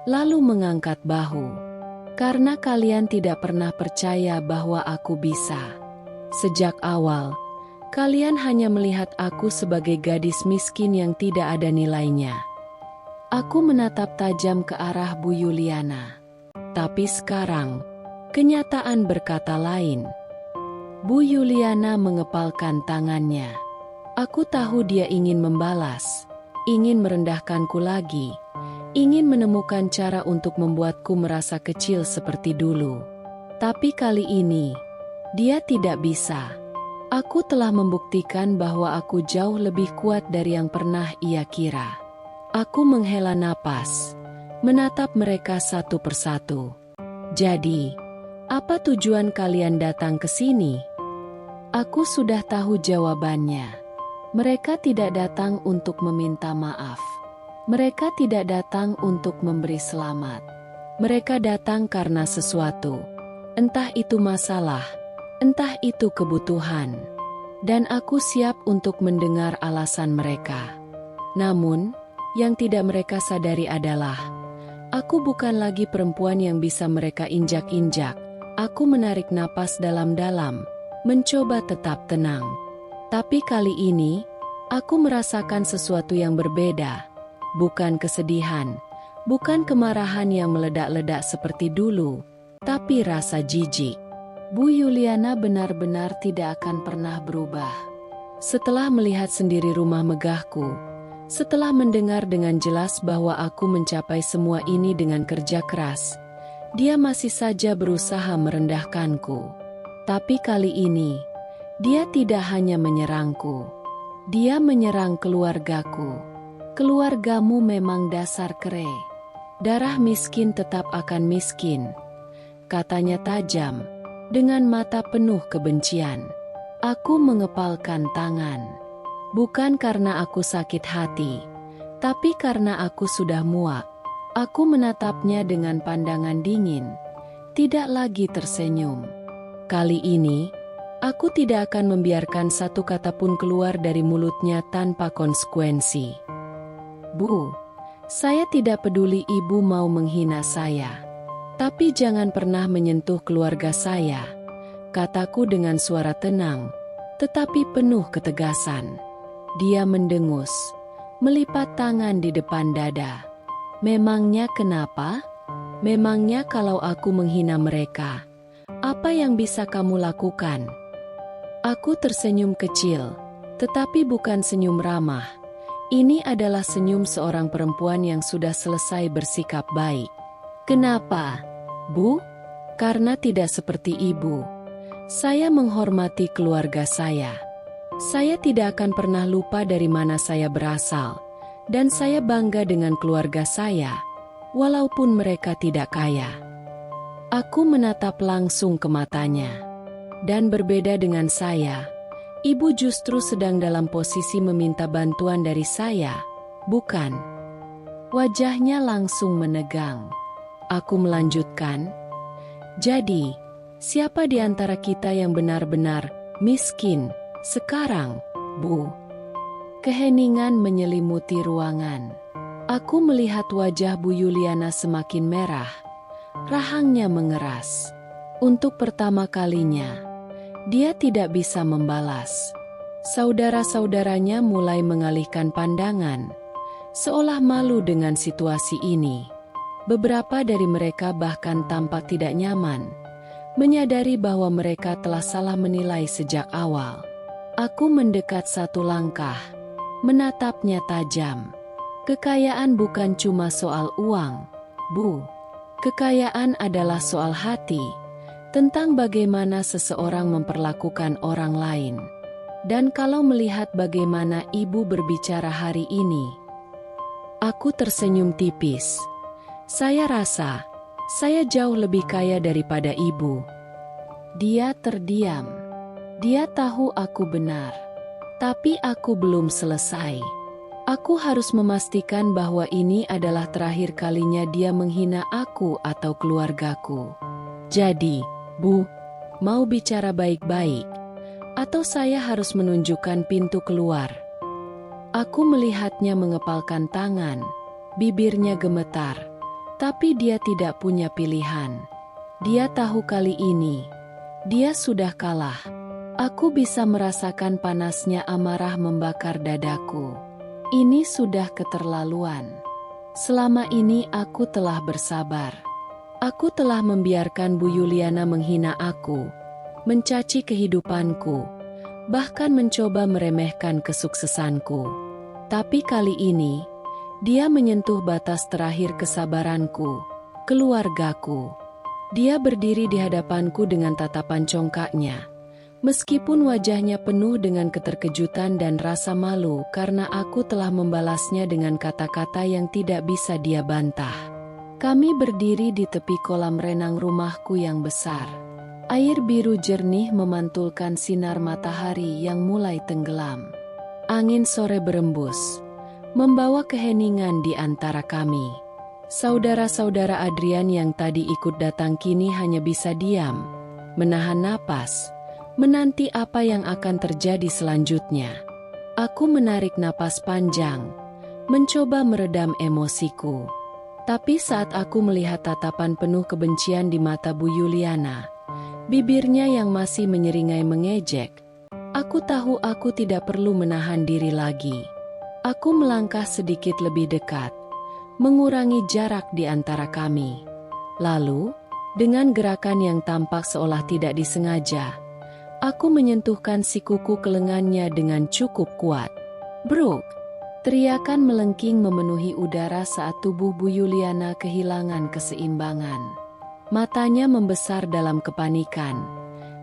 lalu mengangkat bahu. Karena kalian tidak pernah percaya bahwa aku bisa. Sejak awal, kalian hanya melihat aku sebagai gadis miskin yang tidak ada nilainya. Aku menatap tajam ke arah Bu Yuliana. Tapi sekarang, kenyataan berkata lain. Bu Yuliana mengepalkan tangannya. Aku tahu dia ingin membalas, ingin merendahkanku lagi. Ingin menemukan cara untuk membuatku merasa kecil seperti dulu. Tapi kali ini, dia tidak bisa. Aku telah membuktikan bahwa aku jauh lebih kuat dari yang pernah ia kira. Aku menghela napas, menatap mereka satu persatu. Jadi, apa tujuan kalian datang ke sini? Aku sudah tahu jawabannya. Mereka tidak datang untuk meminta maaf. Mereka tidak datang untuk memberi selamat. Mereka datang karena sesuatu. Entah itu masalah, entah itu kebutuhan. Dan aku siap untuk mendengar alasan mereka. Namun, yang tidak mereka sadari adalah, aku bukan lagi perempuan yang bisa mereka injak-injak. Aku menarik napas dalam-dalam, mencoba tetap tenang. Tapi kali ini, aku merasakan sesuatu yang berbeda. Bukan kesedihan, bukan kemarahan yang meledak-ledak seperti dulu, tapi rasa jijik. Bu Yuliana benar-benar tidak akan pernah berubah. Setelah melihat sendiri rumah megahku, setelah mendengar dengan jelas bahwa aku mencapai semua ini dengan kerja keras, dia masih saja berusaha merendahkanku. Tapi kali ini, dia tidak hanya menyerangku, dia menyerang keluargaku. Keluargamu memang dasar kere. Darah miskin tetap akan miskin, katanya tajam, dengan mata penuh kebencian. Aku mengepalkan tangan. Bukan karena aku sakit hati, tapi karena aku sudah muak. Aku menatapnya dengan pandangan dingin, tidak lagi tersenyum. Kali ini, aku tidak akan membiarkan satu kata pun keluar dari mulutnya tanpa konsekuensi. Bu, saya tidak peduli ibu mau menghina saya. Tapi jangan pernah menyentuh keluarga saya, kataku dengan suara tenang. tetapi penuh ketegasan. Dia mendengus, melipat tangan di depan dada. Memangnya kenapa? Memangnya kalau aku menghina mereka, apa yang bisa kamu lakukan? Aku tersenyum kecil, tetapi bukan senyum ramah. Ini adalah senyum seorang perempuan yang sudah selesai bersikap baik. Kenapa, Bu? Karena tidak seperti ibu. Saya menghormati keluarga saya. Saya tidak akan pernah lupa dari mana saya berasal, dan saya bangga dengan keluarga saya, walaupun mereka tidak kaya. Aku menatap langsung ke matanya, dan berbeda dengan saya, ibu justru sedang dalam posisi meminta bantuan dari saya, bukan? Wajahnya langsung menegang. Aku melanjutkan, jadi, siapa di antara kita yang benar-benar miskin sekarang, Bu? Keheningan menyelimuti ruangan. Aku melihat wajah Bu Yuliana semakin merah. Rahangnya mengeras. Untuk pertama kalinya, dia tidak bisa membalas. Saudara-saudaranya mulai mengalihkan pandangan, seolah malu dengan situasi ini. Beberapa dari mereka bahkan tampak tidak nyaman, menyadari bahwa mereka telah salah menilai sejak awal. Aku mendekat satu langkah, menatapnya tajam. Kekayaan bukan cuma soal uang, Bu. Kekayaan adalah soal hati, tentang bagaimana seseorang memperlakukan orang lain. Dan kalau melihat bagaimana ibu berbicara hari ini, aku tersenyum tipis. Saya rasa, saya jauh lebih kaya daripada ibu. Dia terdiam. Dia tahu aku benar. Tapi aku belum selesai. Aku harus memastikan bahwa ini adalah terakhir kalinya dia menghina aku atau keluargaku. Jadi, Bu, mau bicara baik-baik, atau saya harus menunjukkan pintu keluar? Aku melihatnya mengepalkan tangan, bibirnya gemetar. Tapi dia tidak punya pilihan. Dia tahu kali ini, dia sudah kalah. Aku bisa merasakan panasnya amarah membakar dadaku. Ini sudah keterlaluan. Selama ini aku telah bersabar. Aku telah membiarkan Bu Yuliana menghina aku, mencaci kehidupanku, bahkan mencoba meremehkan kesuksesanku. Tapi kali ini, dia menyentuh batas terakhir kesabaranku, keluargaku. Dia berdiri di hadapanku dengan tatapan congkaknya, meskipun wajahnya penuh dengan keterkejutan dan rasa malu karena aku telah membalasnya dengan kata-kata yang tidak bisa dia bantah. Kami berdiri di tepi kolam renang rumahku yang besar. Air biru jernih memantulkan sinar matahari yang mulai tenggelam. Angin sore berembus, membawa keheningan di antara kami. Saudara-saudara Adrian yang tadi ikut datang kini hanya bisa diam, menahan napas, menanti apa yang akan terjadi selanjutnya. Aku menarik napas panjang, mencoba meredam emosiku. Tapi saat aku melihat tatapan penuh kebencian di mata Bu Yuliana, bibirnya yang masih menyeringai mengejek, aku tahu aku tidak perlu menahan diri lagi. Aku melangkah sedikit lebih dekat, mengurangi jarak di antara kami. Lalu, dengan gerakan yang tampak seolah tidak disengaja, aku menyentuhkan sikuku ke lengannya dengan cukup kuat. "Brooke!" Teriakan melengking memenuhi udara saat tubuh Bu Yuliana kehilangan keseimbangan. Matanya membesar dalam kepanikan.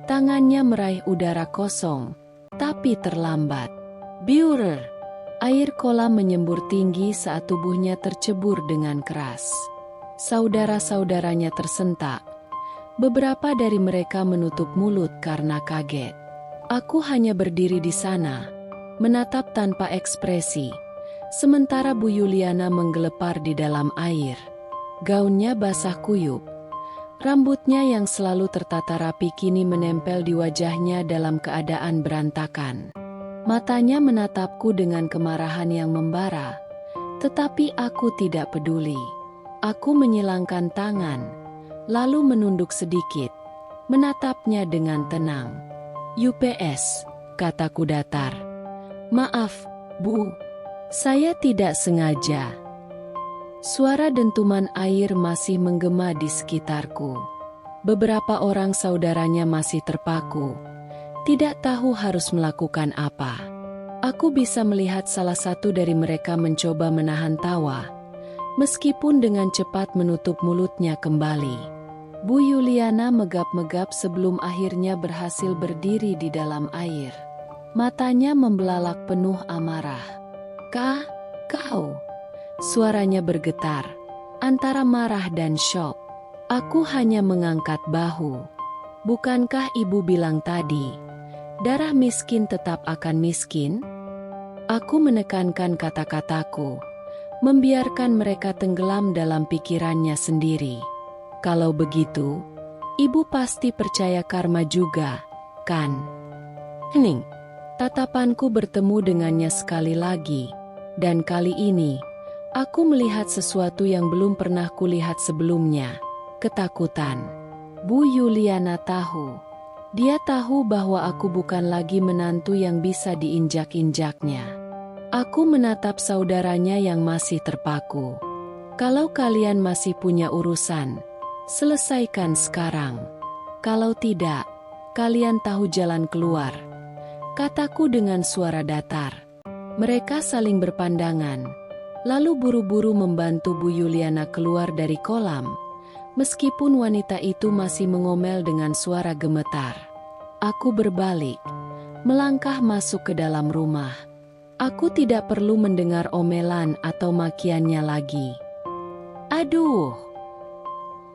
Tangannya meraih udara kosong, tapi terlambat. "Burer!" Air kolam menyembur tinggi saat tubuhnya tercebur dengan keras. Saudara-saudaranya tersentak. Beberapa dari mereka menutup mulut karena kaget. Aku hanya berdiri di sana, menatap tanpa ekspresi, sementara Bu Yuliana menggelepar di dalam air. Gaunnya basah kuyup. Rambutnya yang selalu tertata rapi kini menempel di wajahnya dalam keadaan berantakan. Matanya menatapku dengan kemarahan yang membara, tetapi aku tidak peduli. Aku menyilangkan tangan, lalu menunduk sedikit, menatapnya dengan tenang. "UPS, kataku datar. Maaf, Bu. Saya tidak sengaja. Suara dentuman air masih menggema di sekitarku. Beberapa orang saudaranya masih terpaku. Tidak tahu harus melakukan apa. Aku bisa melihat salah satu dari mereka mencoba menahan tawa, meskipun dengan cepat menutup mulutnya kembali. Bu Yuliana megap-megap sebelum akhirnya berhasil berdiri di dalam air. Matanya membelalak penuh amarah. Kau? Suaranya bergetar, antara marah dan syok. Aku hanya mengangkat bahu. Bukankah ibu bilang tadi, darah miskin tetap akan miskin? Aku menekankan kata-kataku, membiarkan mereka tenggelam dalam pikirannya sendiri. Kalau begitu, ibu pasti percaya karma juga, kan? Hening. Tatapanku bertemu dengannya sekali lagi, dan kali ini, aku melihat sesuatu yang belum pernah kulihat sebelumnya, ketakutan. Bu Yuliana tahu. Dia tahu bahwa aku bukan lagi menantu yang bisa diinjak-injaknya. Aku menatap saudaranya yang masih terpaku. Kalau kalian masih punya urusan, selesaikan sekarang. Kalau tidak, kalian tahu jalan keluar. Kataku dengan suara datar. Mereka saling berpandangan, lalu buru-buru membantu Bu Yuliana keluar dari kolam, meskipun wanita itu masih mengomel dengan suara gemetar. Aku berbalik, melangkah masuk ke dalam rumah. Aku tidak perlu mendengar omelan atau makiannya lagi. Aduh!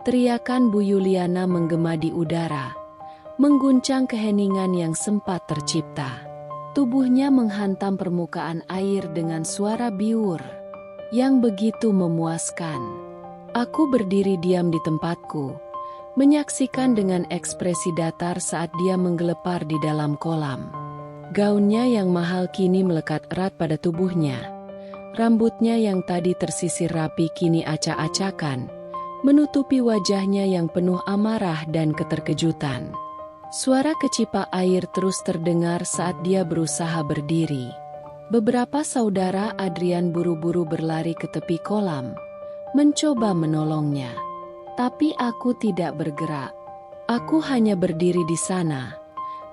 Teriakan Bu Yuliana menggema di udara, mengguncang keheningan yang sempat tercipta. Tubuhnya menghantam permukaan air dengan suara biur yang begitu memuaskan. Aku berdiri diam di tempatku, menyaksikan dengan ekspresi datar saat dia menggelepar di dalam kolam. Gaunnya yang mahal kini melekat erat pada tubuhnya. Rambutnya yang tadi tersisir rapi kini acak-acakan, menutupi wajahnya yang penuh amarah dan keterkejutan. Suara kecipak air terus terdengar saat dia berusaha berdiri. Beberapa saudara Adrian buru-buru berlari ke tepi kolam, mencoba menolongnya. Tapi aku tidak bergerak. Aku hanya berdiri di sana,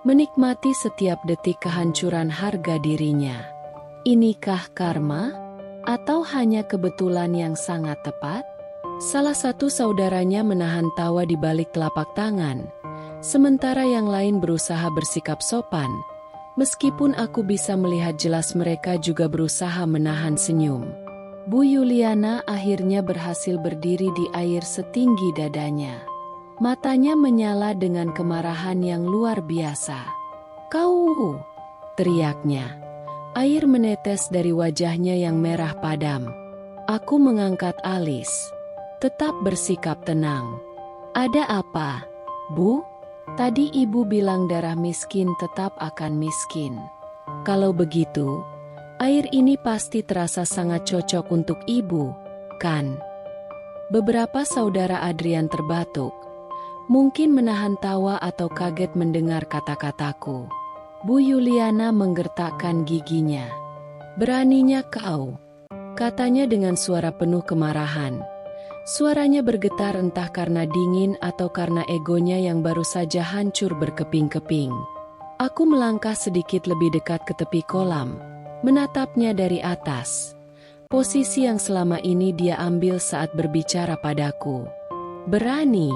menikmati setiap detik kehancuran harga dirinya. Inikah karma? Atau hanya kebetulan yang sangat tepat? Salah satu saudaranya menahan tawa di balik telapak tangan, sementara yang lain berusaha bersikap sopan, meskipun aku bisa melihat jelas mereka juga berusaha menahan senyum. Bu Yuliana akhirnya berhasil berdiri di air setinggi dadanya. Matanya menyala dengan kemarahan yang luar biasa. Kau! Teriaknya. Air menetes dari wajahnya yang merah padam. Aku mengangkat alis, tetap bersikap tenang. Ada apa, Bu? Tadi ibu bilang darah miskin tetap akan miskin. Kalau begitu, air ini pasti terasa sangat cocok untuk ibu, kan? Beberapa saudara Adrian terbatuk, mungkin menahan tawa atau kaget mendengar kata-kataku. Bu Yuliana menggertakkan giginya. Beraninya kau, katanya dengan suara penuh kemarahan. Suaranya bergetar entah karena dingin atau karena egonya yang baru saja hancur berkeping-keping. Aku melangkah sedikit lebih dekat ke tepi kolam, menatapnya dari atas. Posisi yang selama ini dia ambil saat berbicara padaku. Berani.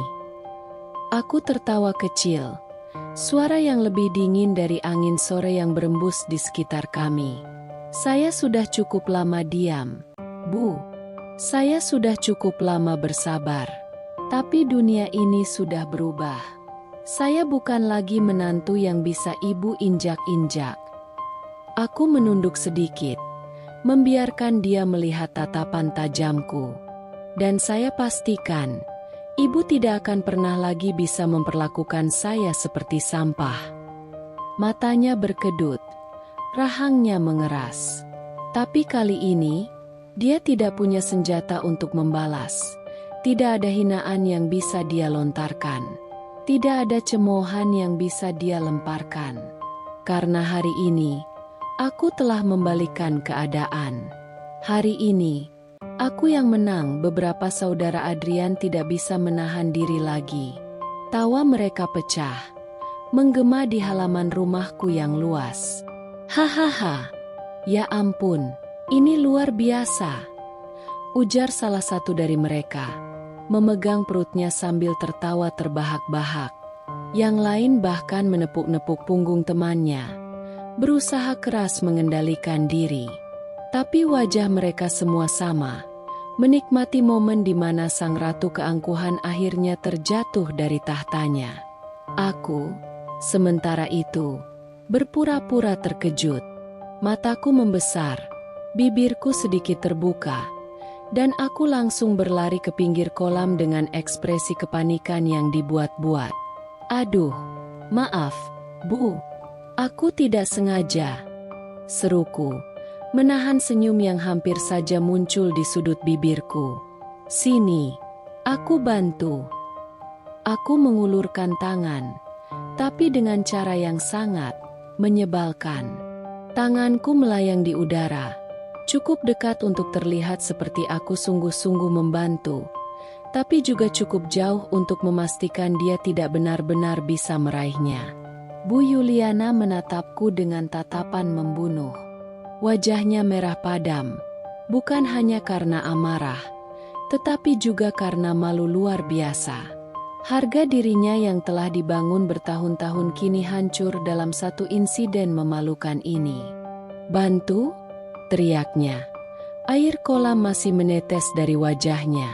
Aku tertawa kecil. Suara yang lebih dingin dari angin sore yang berembus di sekitar kami. Saya sudah cukup lama diam, Bu. Saya sudah cukup lama bersabar, tapi dunia ini sudah berubah. Saya bukan lagi menantu yang bisa ibu injak-injak. Aku menunduk sedikit, membiarkan dia melihat tatapan tajamku. Dan saya pastikan, ibu tidak akan pernah lagi bisa memperlakukan saya seperti sampah. Matanya berkedut, rahangnya mengeras. Tapi kali ini, dia tidak punya senjata untuk membalas. Tidak ada hinaan yang bisa dia lontarkan. Tidak ada cemoohan yang bisa dia lemparkan. Karena hari ini, aku telah membalikkan keadaan. Hari ini, aku yang menang. Beberapa saudara Adrian tidak bisa menahan diri lagi. Tawa mereka pecah, menggema di halaman rumahku yang luas. Hahaha, ya ampun, ini luar biasa, ujar salah satu dari mereka, memegang perutnya sambil tertawa terbahak-bahak. Yang lain bahkan menepuk-nepuk punggung temannya, berusaha keras mengendalikan diri. Tapi wajah mereka semua sama, menikmati momen di mana sang ratu keangkuhan akhirnya terjatuh dari tahtanya. Aku, sementara itu, berpura-pura terkejut. Mataku membesar, bibirku sedikit terbuka, dan aku langsung berlari ke pinggir kolam dengan ekspresi kepanikan yang dibuat-buat. Aduh, maaf, Bu. Aku tidak sengaja, seruku, menahan senyum yang hampir saja muncul di sudut bibirku. Sini, aku bantu. Aku mengulurkan tangan, tapi dengan cara yang sangat menyebalkan. Tanganku melayang di udara, cukup dekat untuk terlihat seperti aku sungguh-sungguh membantu, tapi juga cukup jauh untuk memastikan dia tidak benar-benar bisa meraihnya. Bu Yuliana menatapku dengan tatapan membunuh. Wajahnya merah padam, bukan hanya karena amarah, tetapi juga karena malu luar biasa. Harga dirinya yang telah dibangun bertahun-tahun kini hancur dalam satu insiden memalukan ini. Bantu? Teriaknya. Air kolam masih menetes dari wajahnya.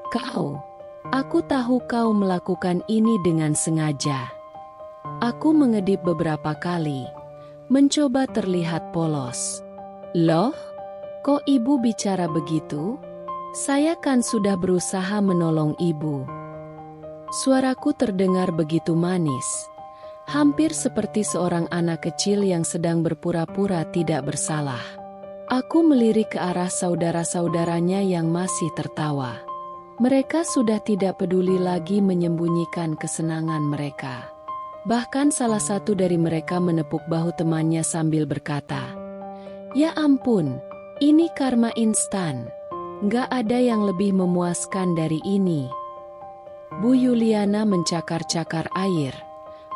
Kau, aku tahu kau melakukan ini dengan sengaja. Aku mengedip beberapa kali, mencoba terlihat polos. Loh, kok ibu bicara begitu? Saya kan sudah berusaha menolong ibu. Suaraku terdengar begitu manis, hampir seperti seorang anak kecil yang sedang berpura-pura tidak bersalah. Aku melirik ke arah saudara-saudaranya yang masih tertawa. Mereka sudah tidak peduli lagi menyembunyikan kesenangan mereka. Bahkan salah satu dari mereka menepuk bahu temannya sambil berkata, "Ya ampun, ini karma instan. Nggak ada yang lebih memuaskan dari ini." Bu Yuliana mencakar-cakar air,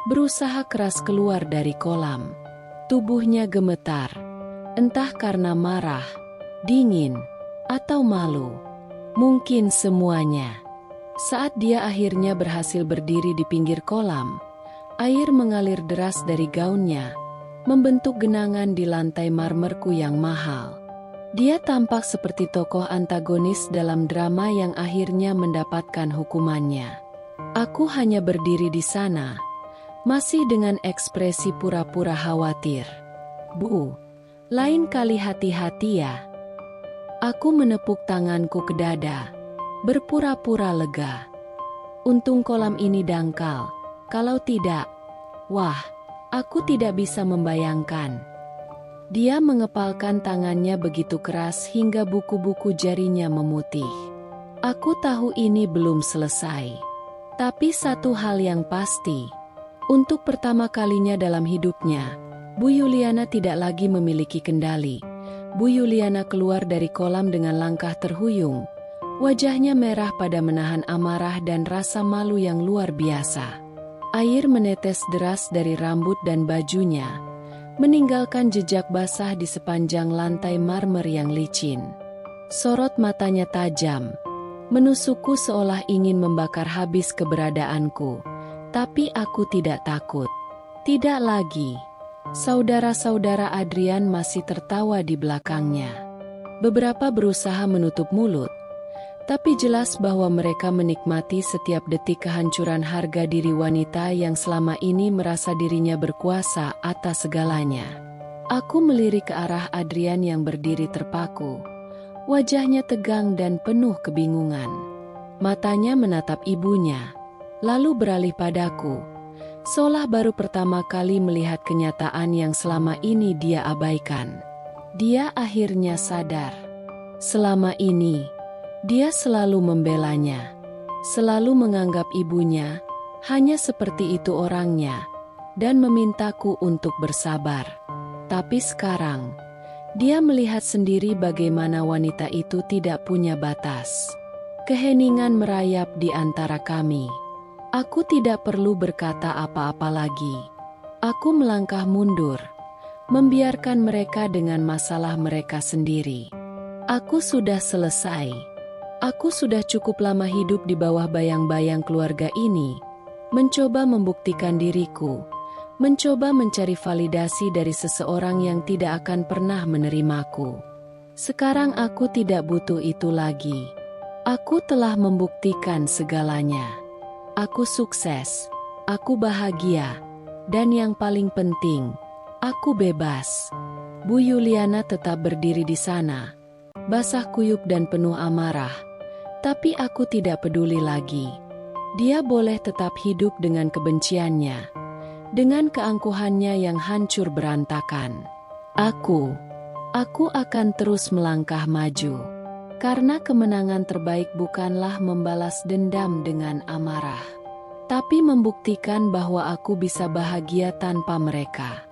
berusaha keras keluar dari kolam. Tubuhnya gemetar, entah karena marah, dingin, atau malu. Mungkin semuanya. Saat dia akhirnya berhasil berdiri di pinggir kolam, air mengalir deras dari gaunnya, membentuk genangan di lantai marmerku yang mahal. Dia tampak seperti tokoh antagonis dalam drama yang akhirnya mendapatkan hukumannya. Aku hanya berdiri di sana, masih dengan ekspresi pura-pura khawatir. Bu, lain kali hati-hati ya. Aku menepuk tanganku ke dada, berpura-pura lega. Untung kolam ini dangkal. Kalau tidak, wah, aku tidak bisa membayangkan. Dia mengepalkan tangannya begitu keras hingga buku-buku jarinya memutih. Aku tahu ini belum selesai. Tapi satu hal yang pasti, untuk pertama kalinya dalam hidupnya, Bu Yuliana tidak lagi memiliki kendali. Bu Yuliana keluar dari kolam dengan langkah terhuyung. Wajahnya merah pada menahan amarah dan rasa malu yang luar biasa. Air menetes deras dari rambut dan bajunya, meninggalkan jejak basah di sepanjang lantai marmer yang licin. Sorot matanya tajam, menusukku seolah ingin membakar habis keberadaanku. Tapi aku tidak takut. Tidak lagi. Saudara-saudara Adrian masih tertawa di belakangnya. Beberapa berusaha menutup mulut, tapi jelas bahwa mereka menikmati setiap detik kehancuran harga diri wanita yang selama ini merasa dirinya berkuasa atas segalanya. Aku melirik ke arah Adrian yang berdiri terpaku. Wajahnya tegang dan penuh kebingungan. Matanya menatap ibunya, lalu beralih padaku, seolah baru pertama kali melihat kenyataan yang selama ini dia abaikan. Dia akhirnya sadar. Selama ini, dia selalu membelanya, selalu menganggap ibunya hanya seperti itu orangnya, dan memintaku untuk bersabar. Tapi sekarang, dia melihat sendiri bagaimana wanita itu tidak punya batas. Keheningan merayap di antara kami. Aku tidak perlu berkata apa-apa lagi. Aku melangkah mundur, membiarkan mereka dengan masalah mereka sendiri. Aku sudah selesai. Aku sudah cukup lama hidup di bawah bayang-bayang keluarga ini, mencoba membuktikan diriku, mencoba mencari validasi dari seseorang yang tidak akan pernah menerimaku. Sekarang aku tidak butuh itu lagi. Aku telah membuktikan segalanya. Aku sukses, aku bahagia, dan yang paling penting, aku bebas. Bu Yuliana tetap berdiri di sana, basah kuyup dan penuh amarah. Tapi aku tidak peduli lagi. Dia boleh tetap hidup dengan kebenciannya, dengan keangkuhannya yang hancur berantakan. Aku akan terus melangkah maju. Karena kemenangan terbaik bukanlah membalas dendam dengan amarah, tapi membuktikan bahwa aku bisa bahagia tanpa mereka.